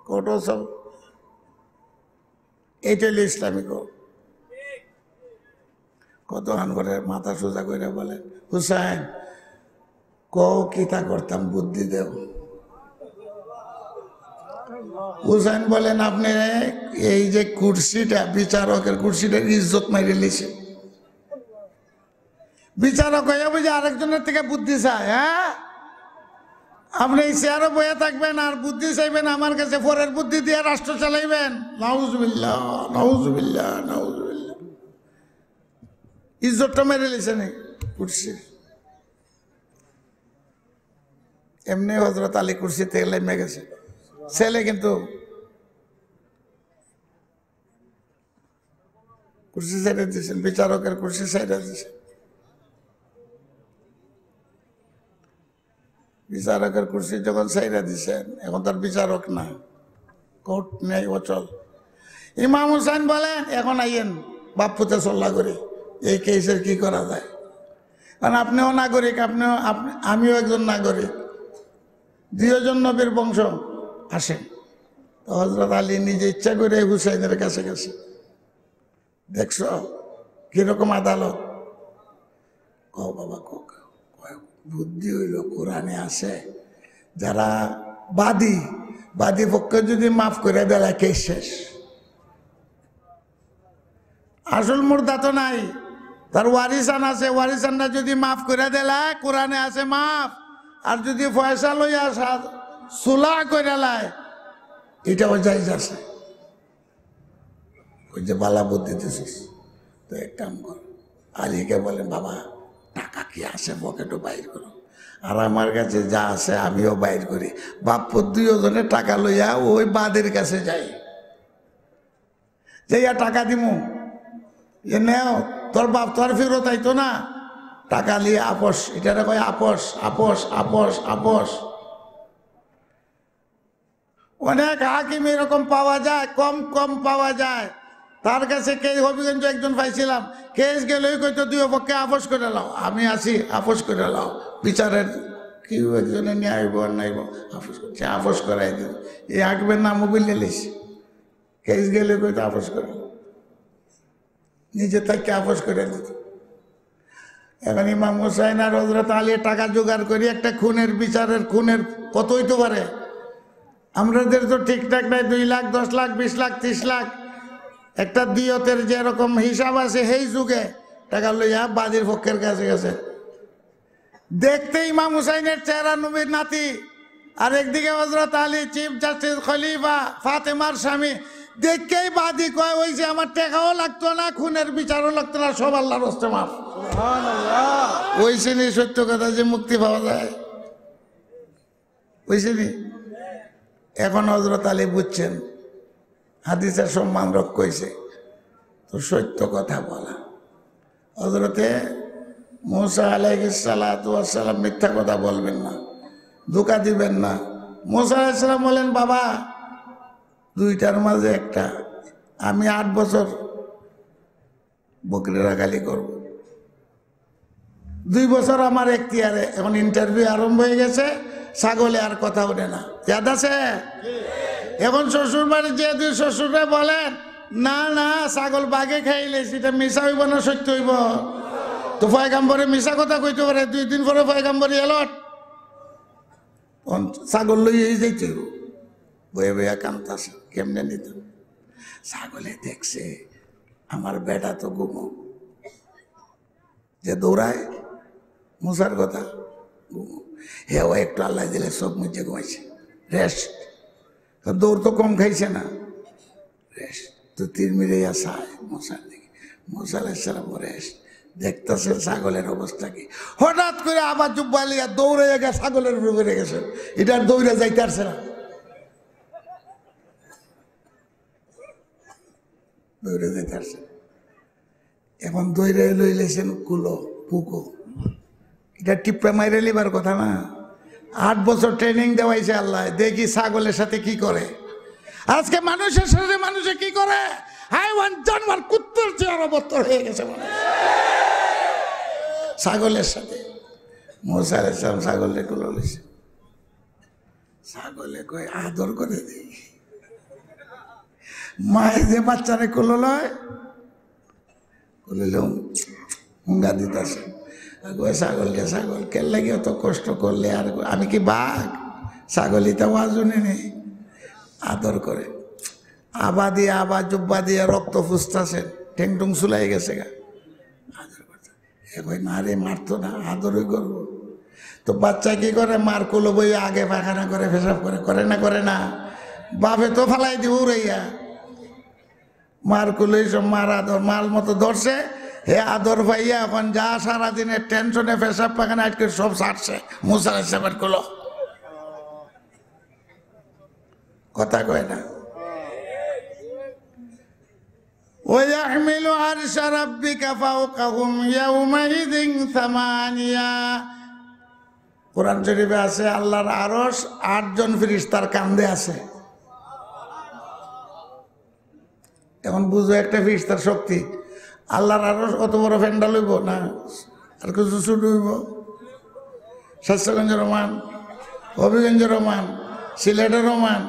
কোর্ট সব এইটা হলো ইসলামিক। কত হান করে মাথা সোজা করে বলেন, হুসাইন কিতা করতাম, বুদ্ধি দেব। হুসাইন বলেন, আপনি এই যে কুর্সিটা, বিচারকের কুর্সিটার ইজ্জত মাইরে লিছে। বিচারক হয়ে বুঝে আরেকজনের থেকে বুদ্ধি চায়। হ্যাঁ, আপনি এই চেয়ারও বয়ে থাকবেন আর বুদ্ধি চাইবেন আমার কাছে, পরের বুদ্ধি দিয়ে রাষ্ট্র চালাইবেন। নাউজুবিল্লাহ, নাউজুবিল্লাহ, নাউজুবিল্লাহ। ইজ্জতটা মেরে লিছে নি কুর্সির। এমনি হযরত আলী কুর্সিতে লেমে গেছে, ছেলে কিন্তু কুর্সি ছেড়ে দিয়েছেন, বিচারকের কুর্সি ছেড়ে দিয়েছেন। বিচারকের কুর্সি যখন ছেড়ে দিয়েছেন, এখন তার বিচারক না, কোর্ট নেই, অচল। ইমাম হুসাইন বলেন, এখন আইয়েন বাপুতে চল্লা করি, এই কেসের কি করা যায়? কারণ আপনিও নাগরিক, আমিও একজন নাগরিক, 2 জন নবীর বংশ আসেন। তো হযরত আলী নিজে ইচ্ছা করে হুসাইনের কাছে গেছে। দেখছ কিরকম আদালত? বাবা বুদ্ধি হইল, কোরআনে আছে যারা বাদী পক্ষে যদি মাফ করে দেয় কেস শেষ। আসল মুর্দা তো নাই, তার ওয়ারিসান আছে, ওয়ারিসানরা যদি মাফ করে দেয়, কোরআনে আছে মাফ। আর যদি পয়সা লইয়া সুলা করে লাই, এটাও জায়েজ আছে। ওই যে বালা বুদ্ধি দিছিস, তো এক কাম কর, আলীকে বলেন, বাবা টাকা কি আছে পকেটও বাইর করো, আর আমার কাছে যা আছে আমিও বাইর করি। বাপ্পর 2 জনে টাকা লইয়া ওই বাদের কাছে যাই। যে ইয়া টাকা দিমু, এ নেও, তোর বাপ তোর ফেরত আইতো না, টাকা নিয়ে আপোষ, এটা কয় আপোষ, আপোষ, আপোষ, আপোষ। অনেক হাকিম এরকম পাওয়া যায়, কম কম পাওয়া যায়। তার কাছে হবিগঞ্জ একজন পাইছিলাম, কেস গেলেই কইতো দুই পক্ষে আপোষ করে লাও, আমি আসি আপোষ করে লাও, বিচারের কেউ একজনে নিয়ে আইব আর নাইব, আপোষ করছে, আপোষ করাই দিল। এই হাকিমের নামও বললে লিস, কেস গেলে কইতো আপোষ করে, নিজে তাকে আপোষ করে দিত। এখন ইমাম হুসাইন আর হযরত আলী টাকা জোগাড় করি একটা খুনের বিচারের, খুনের কত হইতে পারে, আমাদের তো ঠিকঠাক নাই, 2 লাখ, 10 লাখ, 20 লাখ, 30 লাখ একটা দিয়তের যেরকম হিসাব আছে, সেই যুগে টাকা লইয়া বাদীর পক্ষের কাছে গেছে। দেখতে ইমাম হুসাইনের চেহারা নবীর নাতি, আর একদিকে হযরত আলী চিফ জাস্টিস খলিফা ফাতেমার স্বামী, দেখেই বাদী কয় ওই যে আমার টাকাও লাগতো না, খুনের বিচারও লাগতো না, সব আল্লাহর হস্তে মাফ। ওই শ্রেণী সত্য কথা যে মুক্তি পাওয়া যায়, ওই শ্রেণী। এখন হযরত আলী বুঝছেন হাদিসের সম্মান রক্ষা হয়েছে, তো সত্য কথা বলা। হযরতে মুসা আলাইহিস সালাতু ওয়াস সালাম মিথ্যা কথা বলবেন না, ধোঁকা দিবেন না। মুসা আলাইহিস সালাম বলেন, বাবা 2টার মাঝে একটা, আমি 8 বছর বকরি রাখালি করব, 2 বছর আমার এখতিয়ারে। এখন ইন্টারভিউ আরম্ভ হয়ে গেছে, ছাগলে আর কথা ওঠে না, ইয়াদ আছে? এখন শ্বশুর বাড়ি যে 2 শ্বশুরে বলেন, না না ছাগল বাঘে খাইলে, সেটা মিশা হইব না সত্য হইব? তো পয়গাম্বরে মিশা কথা কইতে পারে, 2 দিন পরে পয়গাম্বরী এলট, ছাগল লইয়াই যাইতে হইব। বয়ে বইয়া কান্তাছে, কেমনে নিত? ছাগলে দেখছে আমার বেটা তো ঘুমো, যে দৌড়ায় মুসার কথা, ঘুমো। হেও একটু আল্লাহ দিলে সব মুঝে ঘুমাইছে, রেস্ট। দৌড় তো কম খাইছে না, রেস্ট। তো 3 মিনিট আসায় মশার দিকে, মুসা আলাইহিস সালাম রেস্ট দেখতেছে ছাগলের অবস্থা কি। হঠাৎ করে আবার জুব্বালিয়া দৌড়ে গিয়ে ছাগলের উপরে বেড়ে গেছে, এটার দৌড়ে যাইতে পারছে না, দৌড়ে যেতে পারছে। এখন দৌড়ে লইলেছেন কুলো পুকো, এটা টিপ্পা মাইরে লিবার কথা না। 8 বছর ট্রেনিং দেওয়াইছে আল্লাহ, দেখি ছাগলের সাথে কি করে। আজকে মানুষের সাথে মানুষে কি করে, হাইওয়ান জানোয়ার কুত্তার চেয়ে অবতর হয়ে গেছে মানুষ ছাগলের সাথে। মুসা আলাইহিস সালাম ছাগলে কুলো লইছে, ছাগলে কই আদর করে দিই। মায়ে যে বাচ্চারে কুলো লয়, কুলিল হুঙ্গা দিতেছে, ছাগলকে, ছাগল কেন লাগে অত কষ্ট করলে, আর আমি কি বাঘ? ছাগলিতে ওয়াজনে নেই, আদর করে। আবা দিয়ে আবা জুব্বা দিয়ে রক্ত ফুসতেছেন, ঠেংটুং চুলাই গেছে গা, আদর করতে। এখন না রে, মারতো না, আদরই করবো। তো বাচ্চা কি করে, মার কুলো বই আগে পায়খানা করে, পেশাব করে, করে না? করে না? বাপে তো ফালাই দিব উড়াইয়া, মার কুলো সব মার আদর, মাল মতো ধরছে, হে আদর ভাইয়া এখন যা সারাদিনের টেনশনে পেশাব পায়খানা আটকে সব ছাড়ছে মুসা আলাইহিস সালামের কুলো। কথা কয় না। ويحمل عرش ربك فوقهم يومئذ 8। কোরআন শরীফে আছে আল্লাহর আরশ 8 জন ফেরেশতার কাঁধে আছে। এখন বুঝো একটা ফেরেশতার শক্তি। আল্লাহর আরশ অত বড় ফ্যান্ডাল হইব না, আর কিছু শুরু হইব। শাস্ত্রগঞ্জের রহমান, হবিগঞ্জের রহমান, সিলেটের রহমান,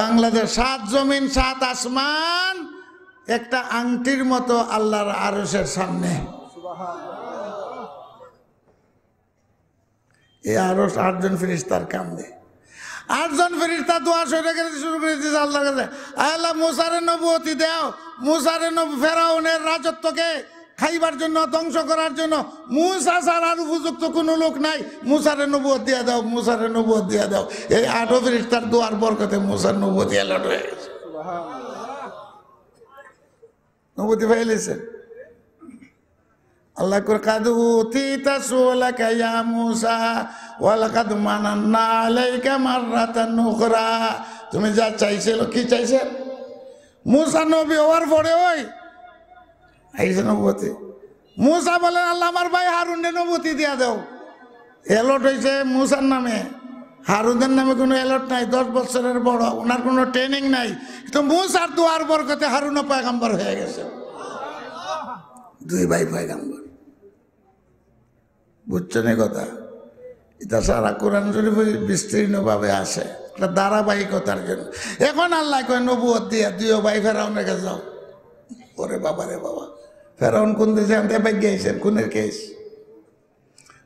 বাংলাদেশ, 7 জমিন 7 আসমান একটা আংটির মতো আল্লাহর আরশের সামনে। এই আরশ 8 জন ফেরেশতার কাঁধে। 8 জন ফেরেশতা দোয়া শুরু করে দিয়েছে আল্লাহর কাছে, আল্লাহ মুসারে নবুয়তি দাও, মুসারে ফেরাউনের রাজত্বকে খাইবার জন্য, ধ্বংস করার জন্য মুসা ছাড়া আর উপযুক্ত কোনো লোক নাই, মুসারে নবুয়ত দিয়ে দাও, মুসারে নবুয়ত দিয়ে দাও। এই 8 ফেরেশতার দোয়ার বরকতে মুসার নবুয়তি এলট হয়ে গেছে, নবুয়তি পাইলেছেন। আল্লাহ কর কাদু উতিতা সুলাকা ইয়া মুসা ওয়ালাকাদ মানান্না আলাইকা মাররাতান উখরা। তুমি যা চাইছিল, কি চাইছেন? মুসা নবী হওয়ার পরে ওই আইসে নবুয়তি। মুসা বলেন আল্লাহ আমার ভাই হারুনের নবুয়তি দিয়া দাও। এলট হয়েছে মুসার নামে, হারুনের নামে কোনো এলট নাই, 10 বছরের বড়, ওনার কোনো ট্রেনিং নাই। তো মুসার দুয়ার বরকতে হারুনও পয়গাম্বর হয়ে গেছে, 2 ভাই পয়গাম্বর। বুঝছেন এই কথা? এটা সারা কোরআন শরীফ বিস্তীর্ণভাবে আসে, একটা ধারাবাহিকতার জন্য। এখন আল্লাহ কয় নবুয়ত দিয়ে 2 ভাই ফেরাউনের কাছে যাও। ওরে বাবা রে বাবা, ফেরাউন কোন দেশে আনতে পাই গিয়েছেন? খুনের কেস,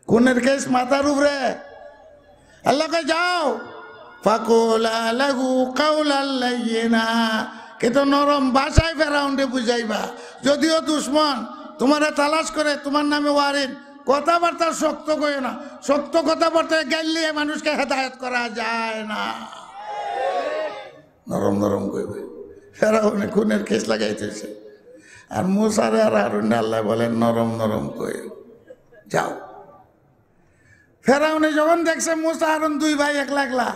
খুনের কেস মাথার উপরে। আল্লাহ কয় যাও, ফাকুলা লাহু কাওলাল লাইয়িনা, কিন্তু নরম ভাষায় ফেরাউনকে বুঝাইবা। যদিও দুশ্মন তোমারে তালাশ করে, তোমার নামে ওয়ারিন, কথাবার্তা শক্ত কই না। শক্ত কথাবার্তায় গাইলে মানুষকে হেদায়েত করা যায় না, নরম নরম কইবে। ফেরাউনে খুনের কেস লাগাইতেছে, আর মুসারে আর হারুন আল্লাহ বলেন নরম নরম কই যাও। ফেরাউনে যখন দেখছে মুসা হারুন 2 ভাই একলা একলা,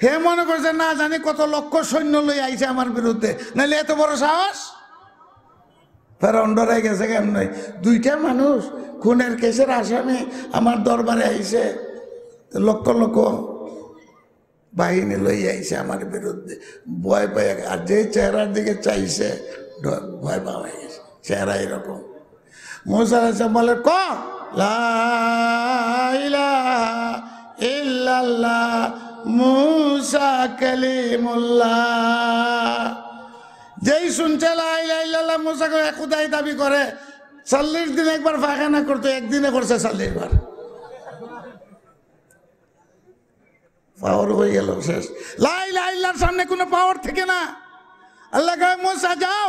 হে মনে করছে না জানি কত লক্ষ সৈন্য লই আইছে আমার বিরুদ্ধে, নাহলে এত বড় সাহস। ফেরাউন ডরাই গেছে, কেমন 2টা মানুষ খুনের কেসের আসামি আমার দরবারে আইছে, লক্ষ লক্ষ বাহিনী লই আইছে আমার বিরুদ্ধে, ভয় পায়। আর যে চেহারার দিকে চাইছে ভয় পাওয়া হয়ে গেছে, চেহারা এরকম। মুসা বলে ক লা ইলাহা ইল্লাল্লাহ মুসা কালিমুল্লাহ। যেই শুনছে লা ইলাহা ইল্লাল্লাহ মুসা খুদাই দাবি করে, 40 দিন একবার পায়খানা করতো, একদিনে করছে 40 বার। পাওয়ার হয়ে গেল শেষ। লা ইলাহা ইল্লার সামনে কোনো পাওয়ার থেকে না। আল্লাহ কয় মুসা যাও,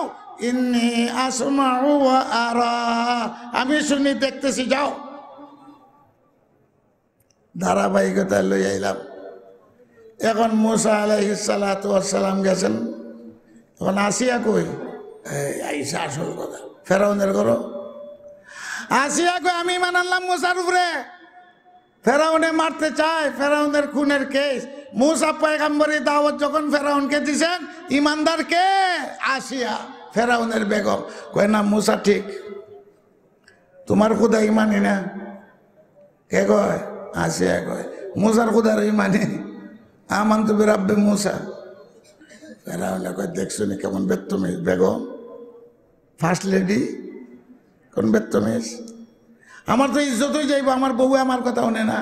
ইন্নী আসমাউ ওয়া আরা, আমি শুনি দেখতেছি, যাও। ধারাবাহিকতায় লই আইলাম। এখন মুসা আলাইহিস সালাতু ওয়াস সালাম গেছেন, এখন আসিয়া কই? আইসা আসল কথা, ফেরাউনের ঘর। আসিয়া কই আমি ইমান আনলাম মুসার উপরে। ফেরাউনে মারতে চায়, ফেরাউনের খুনের কেস। মুসা পয়গম্বরী দাওয়াত যখন ফেরাউনকে দিছেন, ইমানদার কে? আসিয়া, ফেরাউনের বেগম। কয় না মুসা ঠিক, তোমার খুদা ইমানি না। কে কয়? আসিয়া কয় মুসার খুদার ইমানি, আমানতু বিরাব্বি মুসা। ফেরাউনে কয় দেখছো নি কেমন বেত্তমিজ বেগম, ফার্স্ট লেডি, কোন বেত্তমিজ। আমার তো ইজ্জত হয়ে যাইব, আমার বউ আমার কথা শোনে না,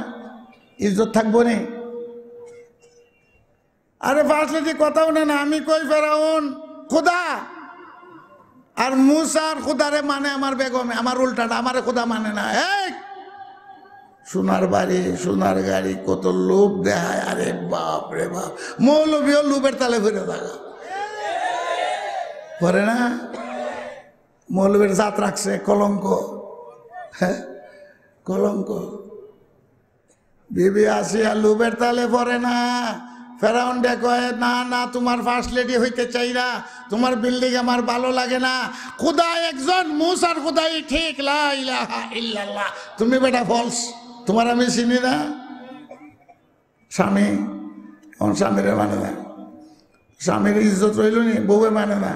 ইজ্জত থাকবো নি? আরে ফার্স্ট লেডি কথা শোনে না। আমি কই ফেরাউন খুদা, আর মুসার খুদারে মানে আমার বেগমে, আমার উল্টাটা, আমার খুদা মানে না। এই সোনার বাড়ি সোনার গাড়ি কত লোভ দেখায়, আরে বাপ রে বাপ। মৌলবীও লোভের তালে ফিরে থাকা পরে না, মৌলবীর জাত রাখছে কলঙ্ক। হ্যাঁ কলঙ্ক। বিবি আসিয়া লোভের তালে পরে না। ফেরাউন কয় না না, তোমার ফার্স্ট লেডি হইতে চাই না, তোমার বিল্ডিং আমার ভালো লাগে না। খুদা একজন, মুসার খুদাই ঠিক, লা ইলাহা ইল্লাল্লাহ। তুমি বেটা ফলস, তোমার আমি চিনি না। স্বামী স্বামীরে মানে না, স্বামীর ইজ্জত রইল নি, বউয়ে মানে না,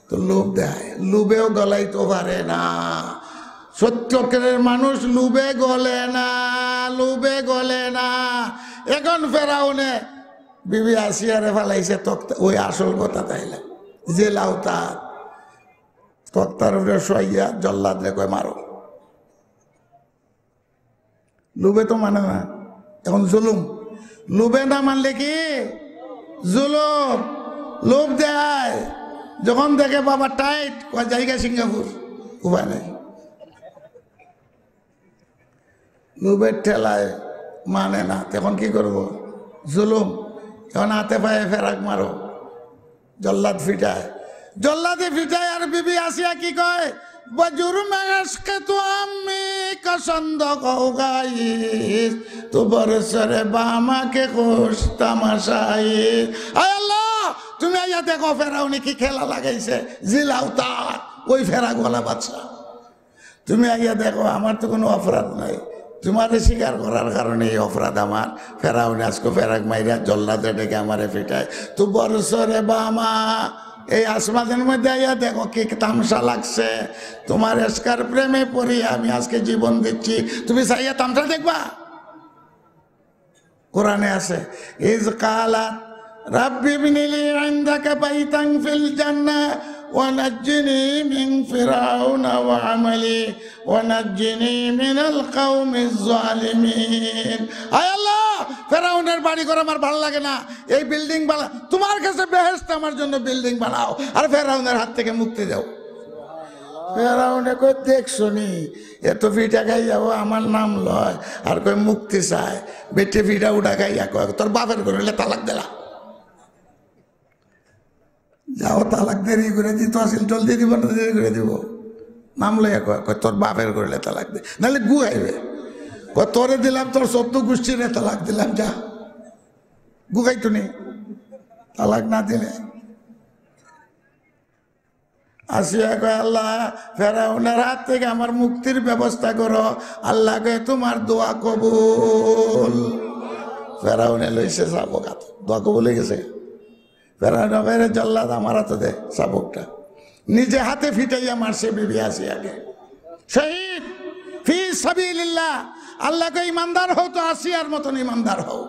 তো লোভ দেয়। লোভেও গলাইতে পারে না। সত্যকের মানুষ লোভে গলে না, লোভে গলে না। এখন ফেরাউনে বিবি আসিয়ারে ফেলাইছে তক্তা, ওই আসল কথা তাইলে যে লাউতার তক্তার উপরে শোয়াইয়া জল্লাদ রে কয় মারো। লোভে তো মানে না, এখন জুলুম। লোভে না মানলে কি জুলুম। লোভ দেয়, যখন দেখে বাবা টাইট কয় জায়গা সিঙ্গাপুর, উপায় নেই। লোভের ঠেলায় মানে না, তখন কি করবো? জুলুম। এখন হাতে পায়ে ফেরাক মারো, জল্লাদ ফিটায়, জল্লাদে ফিটায়। আর বিবি আসিয়া কি কয়? বজুর মেশকে তো আমি কসন্দ গাইস তো বরসরে বামাকে কোষ তামাশাইস। আয় আল্লাহ, তুমি আইয়া দেখো ফেরাউনি কি খেলা লাগাইছে, জিলাও তার ওই ফেরা গলা বাচ্চা। তুমি আইয়া দেখো, আমার তো কোনো অপরাধ নাই, তোমারে স্বীকার করার কারণে এই অপরাধ আমার। ফেরাউনি আজকে ফেরাক মাইরা জল্লাদে ডেকে আমারে ফিটায়। তো বরসরে বামা এই আসমানের মধ্যে আইয়া দেখো কি তামসা লাগছে, তোমার এসকার প্রেমে পড়ি আমি আজকে জীবন দিচ্ছি, তুমি চাইয়া তামসা দেখবা? কোরআনে আছে ইজ কালাত রাব্বি ইবনিলি ইনদাকা বাইতান ফিল জান্নাহ ওয়া নাজ্জিনি মিন ফিরাউনা ওয়া আমালি ওয়া নাজ্জিনি মিনাল কওমিজ জালিমিন। আয় আল্লাহ, ফেরাউনের বাড়ি ঘর আমার ভালো লাগে না, এই বিল্ডিং বানা, তোমার কাছে বেহেশত আমার জন্য বিল্ডিং বানাও আর ফেরাউনের হাত থেকে মুক্তি দাও। ফেরাউনে কই দেখছো নি এত ফিটা খাই যাবো আমার নাম লয় আর কই মুক্তি চায়, বেটে ফিটা উঠা খাইয়া কয় তোর বাপের করলে তালাক দিলা, যাও তালাক দেরি করে দিত আসিল, জলদি দিব না দেরি করে দিব, নাম লইয়া কয় তোর বাপের করলে তালাক দে, নাহলে গু আইবে, কয় তোরে দিলাম তোর 14 গোষ্ঠীরে তালাক দিলাম, যা গু খাইতো নি তালাক না দিলে। আসিয়া কয় আল্লাহ ফেরাউনের হাত থেকে আমার মুক্তির ব্যবস্থা করো, আল্লাহ কয় তোমার দোয়া কবুল। ফেরাউনে লইছে চাবক, হাত দোয়া কবুল হয়ে গেছে। ফেরাউন বাইরে জল্লাদ আমার হাতে দে চাবকটা, নিজে হাতে ফিটাইয়া মারছে বিবি আসিয়াকে, শহীদ ফি সাবিলিল্লাহ। আল্লাহকে ইমানদার হও তো আসিয়ার মতন ইমানদার হও।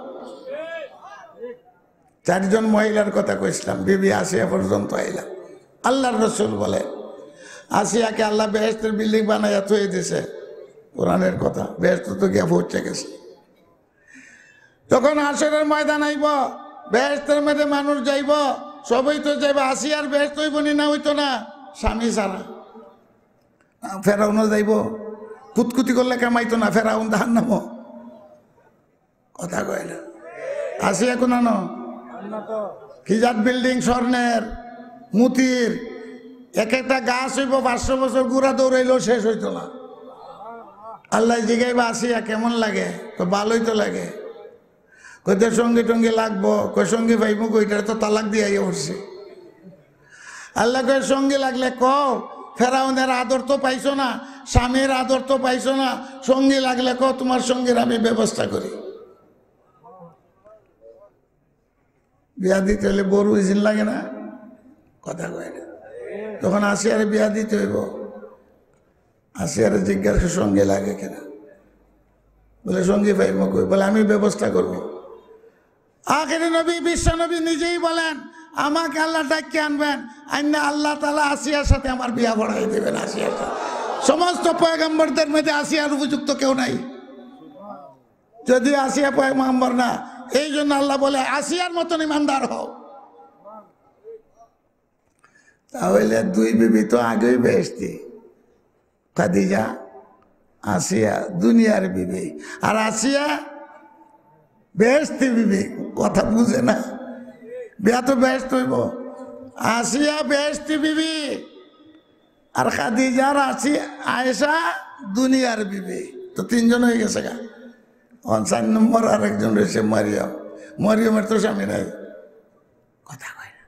4 জন মহিলার কথা কইছিলাম, বিবি আসিয়া পর্যন্ত আইলাম। আল্লাহর রসুল বলে আসিয়াকে আল্লাহ বেহেশতের বিল্ডিং বানাইয়া থয়ে দিছে, কোরআনের কথা, বেহেশত তো গিয়া পৌঁছে গেছে। তখন হাসরের ময়দান আইব, বেহেশতের মধ্যে মানুষ যাইব, সবই তো যাইব, আসিয়ার বেহেশত হইব নি না হইতো না, স্বামী ছাড়া। ফেরাউনও যাইব, কুতকুতি করলে কামাইতো না, ফেরাউন ধান নাম কথা কয় না। আসিয়া কোন কি জাত বিল্ডিং, স্বর্ণের মুতির, এক একটা গাছ হইব 500 বছর গুড়া দৌড়াইলেও শেষ হইতো না। আল্লাহ জিগাইবা আসিয়া কেমন লাগে, তো ভালোই তো লাগে, কইতে সঙ্গে টঙ্গে লাগবো, কই সঙ্গে ভাইবো, কইটা তো তালাক দিয়ে উঠছে। আল্লাহ কয় সঙ্গে লাগলে কও, ফেরাউনের আদর তো পাইছো না, স্বামীর আদর তো পাইছো না, সঙ্গী লাগলে কও তোমার সঙ্গীর আমি ব্যবস্থা করি। বিয়া দিতে হলে বড় ইজিন লাগে না, কথা কয় না। তখন আসিয়ারে বিয়া দিতে হইব, আসিয়ারে জিজ্ঞাসা সঙ্গে লাগে কিনা, বলে সঙ্গী পাইব কই, বলে আমি ব্যবস্থা করব। আখেরি নবী বিশ্ব নবী নিজেই বলেন আমাকে আল্লাহ ডাকে আনবেন, আইনা আল্লাহ তাআলা আসিয়ার সাথে আমার বিয়া পড়াই দেবেন। আসিয়ার সাথে সমস্ত পয়গম্বরদের মধ্যে আসিয়ার উপযুক্ত কেউ নাই, যদি আসিয়া পয়গম্বর না, এই জন্য আল্লাহ বলে আসিয়ার মতন ইমানদার হও। তাহলে 2 বিবি তো আগেই বেহেশতি, খাদিজা আসিয়া দুনিয়ার বিবি, আর আসিয়া বেহেশতি বিবি, কথা বুঝে না, বিয়া তো বেহেশত হইব। আসিয়া বেহেশতি বিবি আর খাদিজার আয়েশা দুনিয়ার বিবি, তো 3 জন হয়ে গেছে গা। 4 নম্বর আরেকজন রয়েছে মারিয়াম, মারিয়ামের তো স্বামী নাই, কথা কয় না।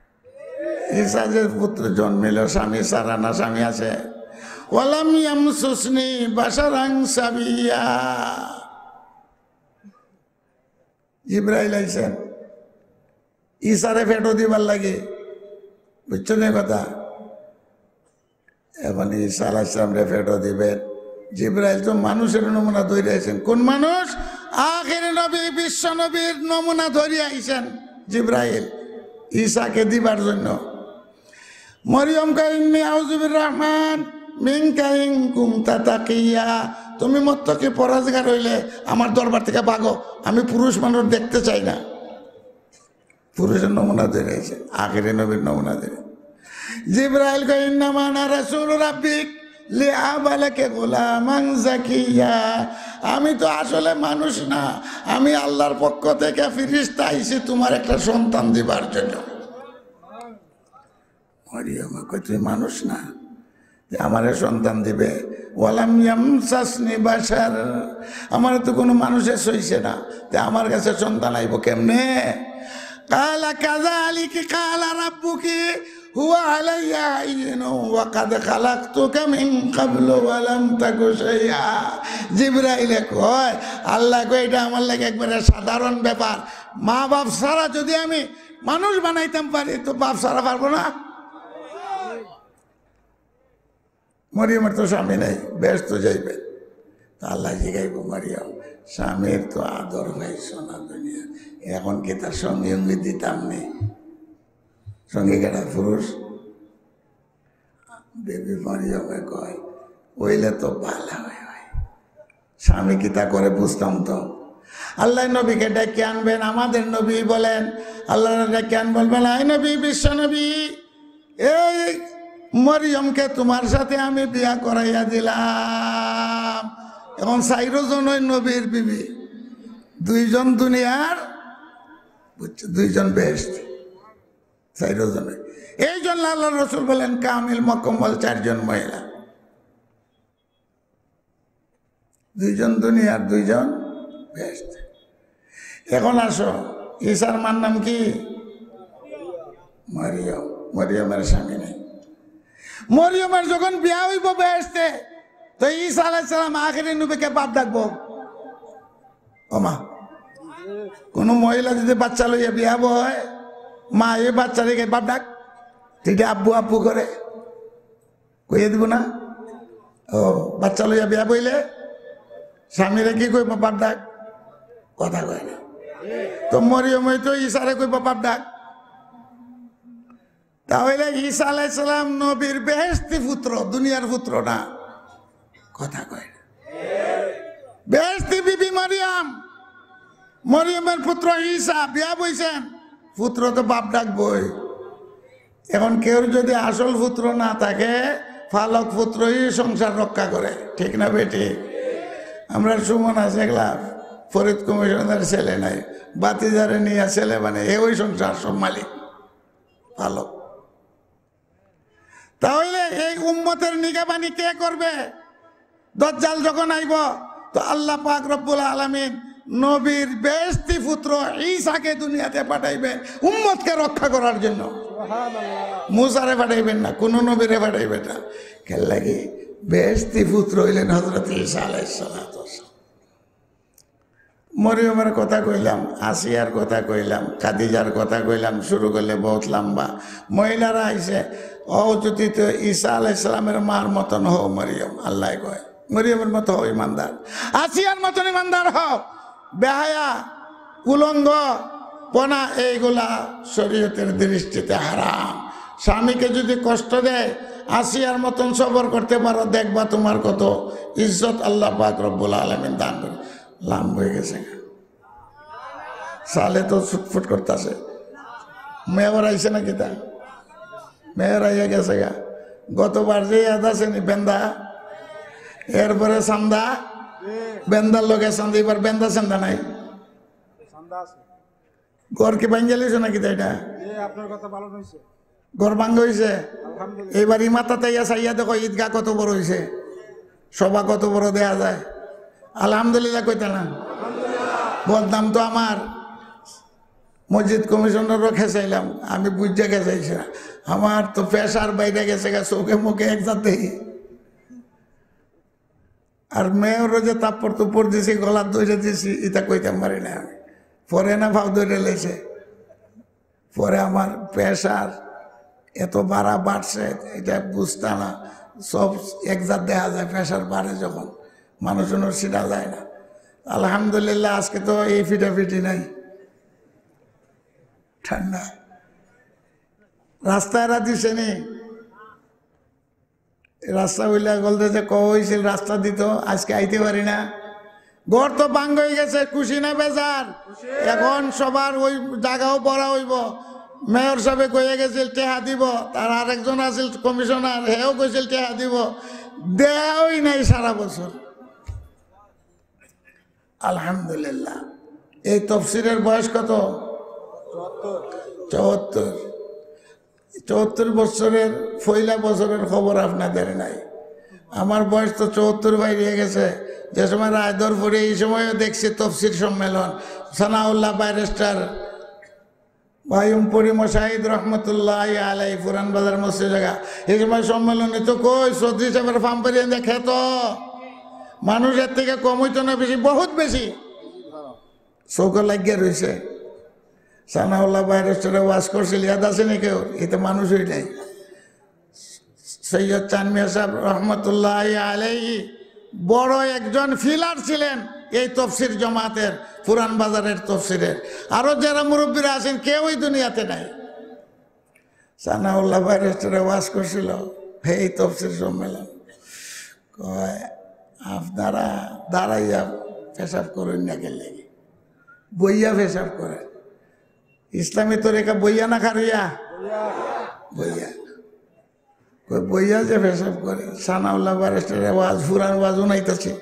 ঈসার পুত্র জন্মিল স্বামী সারা না, স্বামী আছে। ওয়ালাম ইয়ামসুসনি বাশারান সাবিয়া, জিবরাইল আইছেন ঈসারে ফেটো দিবার লাগে, বুঝছো না কথা। এখন ঈসা আলাইহিস সালামরে ফেটো দিবেন, জিবরাইল তো মানুষের নমুনা ধরে আইছেন। কোন মানুষ? আখিরি নবী বিশ্ব নবীর নমুনা ধরে আইছেন জিবরাইল ঈসাকে দিবার জন্য। মরিয়ম কয় ইন্নী আউযু বির-রহমান মিনকা ইন কুনতা তাকিয়া, তুমি মুত্তাকি পরহেজগার হইলে আমার দরবার থেকে ভাগো, আমি পুরুষ মানুষ দেখতে চাই না। পুরুষের নমুনা ধরে আইছে, আখিরি নবীর নমুনা ধরে। জিবরাইল কয় ইন্নামা আনা রাসূলু রাব্বিক লিআবালাকা গুলামান যাকিয়া, আমি তো আসলে মানুষ না, আমি আল্লাহর পক্ষ থেকে ফেরেশতা আইছি তোমার একটা সন্তান দিবার জন্য। মরিয়ম কয় তুই মানুষ না, আমারে সন্তান দিবে? ওয়ালাম ইয়ামসাসনি বাশার, আমার তো কোনো মানুষের সইছে না, তে আমার কাছে সন্তান আইব কেমনে? কালা কাযালিকা কালা রাব্বুকি হুয়া আলাইয়া হাইয়্যুন ওয়া কাদ খালাকতুকা মিন ক্বাবলু ওয়া লাম তাকু শাইআ। জিবরাইলে কয় আল্লাহ কয় এটা আমার লাগে একবারে সাধারণ ব্যাপার, মা বাপ ছাড়া যদি আমি মানুষ বানাইতাম পারি, তো বাপ ছাড়া পারবো না? মরিয়মের তো স্বামী নেই, ব্যস্ত যাইবে। তা আল্লাহ জিগাইব, মরিয়ম স্বামীর তো আদর পাইছ না দুনিয়া, এখন কি তার সঙ্গী অঙ্গী দিতাম নেই? সঙ্গী কেটা পুরুষ? বেবি মরিয়মে কয়, ওইলে তো ভালো হয়, স্বামী কি তা করে বুঝতাম তো। আল্লাহ নবীকে ডেকে আনবেন, আমাদের নবী বলেন, আল্লাহ ডেকে আন বলবেন, আই নবী, বিশ্ব নবী, এই মরিয়মকে তোমার সাথে আমি বিয়া করাইয়া দিলাম। এখন 4 জন ওই নবীর বিবি, 2 জন দুনিয়ার, বুঝছো, 2 জন বেহেশত, 4 জনে। এই জন্য আল্লাহ রসুল বলেন কামিল মোকাম্মল 4 জন মহিলা, 2 জন দুনিয়ার, 2 জন বেহেশত। এখন আসো, ঈসার মার নাম কি? মরিয়ম। মরিয়মের স্বামী নেই। মরিয়মের যখন বিয়া হইব বেহেশতে, তো ঈসা আলাইহিস সালাম আখেরি নবীকে বাপ ডাকবো। ওমা, কোন মহিলা যদি বাচ্চা লইয়া বিয়া হয়, মা এই বাচ্চাকে বাপ ডাক, তুই আব্বু আব্বু করে কইয়া দিব না? ও বাচ্চা লইয়া বিয়া বইলে স্বামীরে কি কইব? বাপ ডাক, কথা কয় না। তো মরিয়ম তো ঈসারে কইব বাপ ডাক। তাহলে ঈসা আলাইহিস সালাম নবীর বেহেশতি পুত্র, দুনিয়ার পুত্র না, কথা কয় না। বেহেশতি বিবি মরিয়ম, মরিয়মের পুত্র ঈসা বিয়া বইছেন, পুত্র তো বাপ ডাকবই। এখন কেউ যদি আসল পুত্র না থাকে, ফালক পুত্রই সংসার রক্ষা করে, ঠিক না বেটি? আমরা সুমন আছে এগুলা, ফরিদ কমিশনের ছেলে নাই, বাতিজারে নিয়ে ছেলে মানে ওই সংসার সব মালিক ফালক। তাহলে এই উম্মতের নিগাবানি কে করবে? দজ্জাল যখন আইব, তো আল্লাহ পাক রব্বুল আলামিন নবীর বেহেশতি পুত্র ঈসাকে দুনিয়াতে পাঠাইবেন উম্মতকে রক্ষা করার জন্য। মুসারে পাঠাইবেন না, কোন নবীরে পাঠাইবেন না। কেন লাগে? বেহেশতি পুত্র হইলেন হযরত ঈসা আলাইহিস সালাম। মরিয়মের কথা কইলাম, আসিয়ার কথা কইলাম, খাদিজার কথা কইলাম, শুরু করলে বহুত লম্বা। মহিলারা আইসে, ও যদি তো ঈসা আলাইহিস সালামের মার মতন হও মরিয়ম, আল্লাহ কয় মরিয়মের মতো হও ইমানদার, আসিয়ার মতন ইমানদার হও। বেহায়া, উলঙ্গ পনা এইগুলা শরীয়তের দৃষ্টিতে হারাম। স্বামীকে যদি কষ্ট দেয়, আসিয়ার মতন সবর করতে পারো, দেখবা তোমার কত ইজ্জত আল্লাহ পাক রব্বুল আলামিন দান করে। লাম হয়ে গেছে, সালে তো ছুটফুট করতেছে। মেয়র আইসে নাকি? তা মেয়র আইয়া গেছে গা। গতবার যে ইয়াদ আছে নি বেন্দা, এরপরে সান্দা, বেন্দার লোকে সান্দা, এবার বেন্দা সান্দা নাই। ঘর কি ভাঙ্গেলিছে নাকি? তা এটা ঘর ভাঙ্গ হয়েছে। এইবার ইমাতাতে ইয়া চাইয়া দেখো ঈদগাহ কত বড় হয়েছে, সভা কত বড় দেয়া যায়। আলহামদুলিল্লাহ কইতে না? বদনাম তো আমার মসজিদ কমিশনারও খেসাইলাম, আমি বুঝে খেসাইছি না। আমার তো পেশার বাইরে গেছে গা, চোখে মুখে একসাথে। আর মেয়রও যে তাপ্পর তুপ্পর দিছি, গলার দইরে দিছি, এটা কইতাম পারি না আমি। পরে না ভাব দইরে লেছে, পরে আমার পেশার এত বাড়ছে, এটা বুঝতে না। সব একজাত দেখা যায়, পেশার বাড়ে যখন মানুষজনের সেটা যায় না। আলহামদুলিল্লাহ আজকে তো এই ফিটাফিটি নাই, ঠান্ডা। রাস্তায় দিছে নি, রাস্তা হইলে বলতে যে কইছিল রাস্তা দিত, আজকে আইতে পারি না। ঘর তো ভাঙ্গ হয়ে গেছে, খুশি না বেজার? এখন সবার ওই জায়গাও পড়া হইব। মেয়র সাহেব কয়ে গেছিল টেহা দিব, তার আরেকজন আছিল কমিশনার, হেও কইছিল টেহা দিব, দেওয়াই নাই সারা বছর। আলহামদুলিল্লাহ। এই তফসিরের বয়স কত? 74 বছরের, পয়লা বছরের খবর আপনাদের নাই। আমার বয়স তো 74 বাইরে গেছে। যে সময় রায়দর পড়ে, এই সময়ও দেখছি তফসির সম্মেলন, সানাউল্লাহ ব্যারিস্টার ভাইমপুরি মশাহিদ রহমতুল্লাহ আলাই পুরান বাজার মসজিদ জায়গা, এই সময় সম্মেলনে তো কই চৌধুরী সাহেবের ফার্ম পেরিয়ে দেখে তো মানুষ এর থেকে কম হইতো না, বেশি, বহুত বেশি। চৌকা লাগিয়ে রয়েছে। সানাউল্লাহ ব্যারিস্টারে ওয়াজ করছিল, ইয়াদ আছে নি কেউ? এতে মানুষই নাই। সৈয়দ চাঁদ মিয়া সাহেব রহমতুল্লাহ আলাইহি বড় একজন ফিলার ছিলেন এই তফসির জমাতের, পুরান বাজারের তফসিরের। আরো যারা মুরব্বীরা আছেন কেউই দুনিয়াতে নাই। সানাউল্লাহ ভাই রেস্টুরে ওয়াজ করছিল এই তফসির সম্মেলন, কয় আপনারা দাঁড়াইয়া পেশাব করুন না, গেলে বইয়া পেশাব করে। ইসলামী তরিকা বইয়া না খারুইয়া? বইয়া। বইয়া যে পেশাব করে, সানাউল্লাহ বারেস্টারের ওয়াজ পুরান ওয়াজ উনাইতেছে,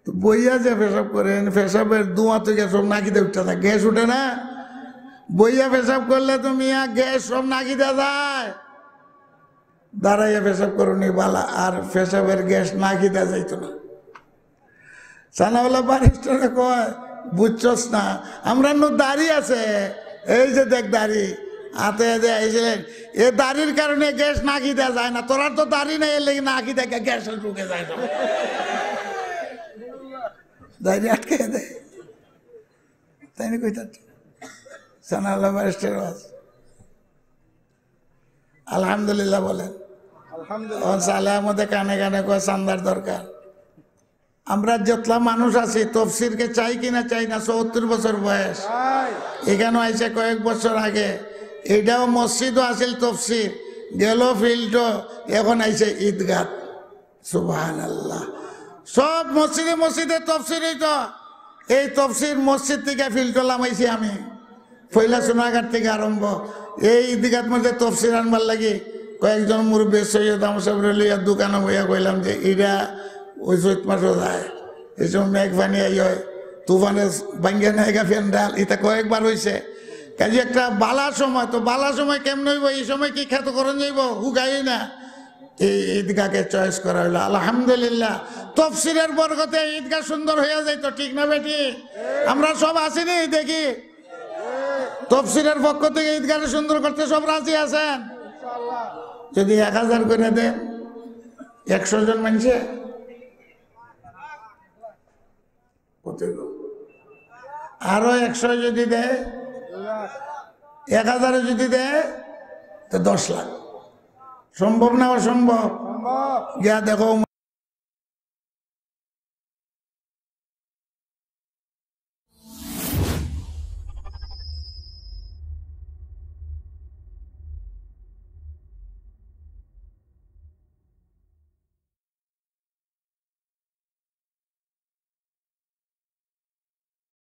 তো বইয়া যে পেশাব করেন, পেশাবের ধোঁয়া থেকে সব নাকিতে উঠতে থাকে, গ্যাস উঠে না? বইয়া পেশাব করলে তো মিয়া গ্যাস সব নাকিতে যায়। দাঁড়াইয়া পেশাব করুনি বালা, আর পেশাবের গ্যাস নাকিতে যাইতো না। সানাউল্লাহ বারেস্টারে কয় বুঝছস না, আমরা দাড়ি আছে, এই যে দেখ দাড়ি হাতে আইছিলেন, এ দাড়ির কারণে গ্যাস নাকি দেওয়া যায় না, তোরা তো দাড়ি নেই, এর লেগে নাকি দেখে গ্যাস ঢুকে যায়, দাড়ি আটকে দেয়। তাই না কইতা সানাউল্লাহ বারেস্টার আলহামদুলিল্লাহ বলেন। মধ্যে কানে কানে কয় চান্দার দরকার। আমরা যতলা মানুষ আছি তফসিরকে চাই কিনা চাই না, ৭৪ বছর বয়স, এখানে আইসে কয়েক বছর আগে, এটাও মসজিদও আছিল তফসির, গেল ফিল্ডও, এখন আইসে ঈদগাহ। সুবহানাল্লাহ, সব মসজিদে মসজিদে তফসির হইতো। এই তফসির মসজিদ থেকে ফিল্ড লামাইছি আমি, পয়লা সোনাঘাট থেকে আরম্ভ। এই ঈদগাহ মধ্যে তফসির আনবার লাগি কয়েকজন মুরব্বী সৈয়দ আমসাবর লিয়া দোকানে বইয়া কইলাম যে এরা ওই চৈত মাসও যায়, এই সময় মেঘ পানি আই হয়, তুফানে ভাঙ্গিয়া নায়গা ফ্যান ডাল, এটা কয়েকবার হয়েছে। কাজে একটা বালা সময়, তো বালা সময় কেমন হইব, এই সময় কি খ্যাত করণ যাইব, হুগাই না। এই ঈদগাহকে চয়েস করা হইলো আলহামদুলিল্লাহ। তফসিরের বরকতে ঈদগাহ সুন্দর হয়ে যাইতো, ঠিক না বেটি? আমরা সব আসিনি দেখি তফসিরের পক্ষ থেকে ঈদগাহ সুন্দর করতে সব রাজি আছেন? যদি ১,০০০ করে দেন ১০০ জন মানুষে আরো ১০০ যদি দেয়, ১,০০০ যদি দেয় তো ১০ লাখ। সম্ভব না অসম্ভব? গিয়া দেখো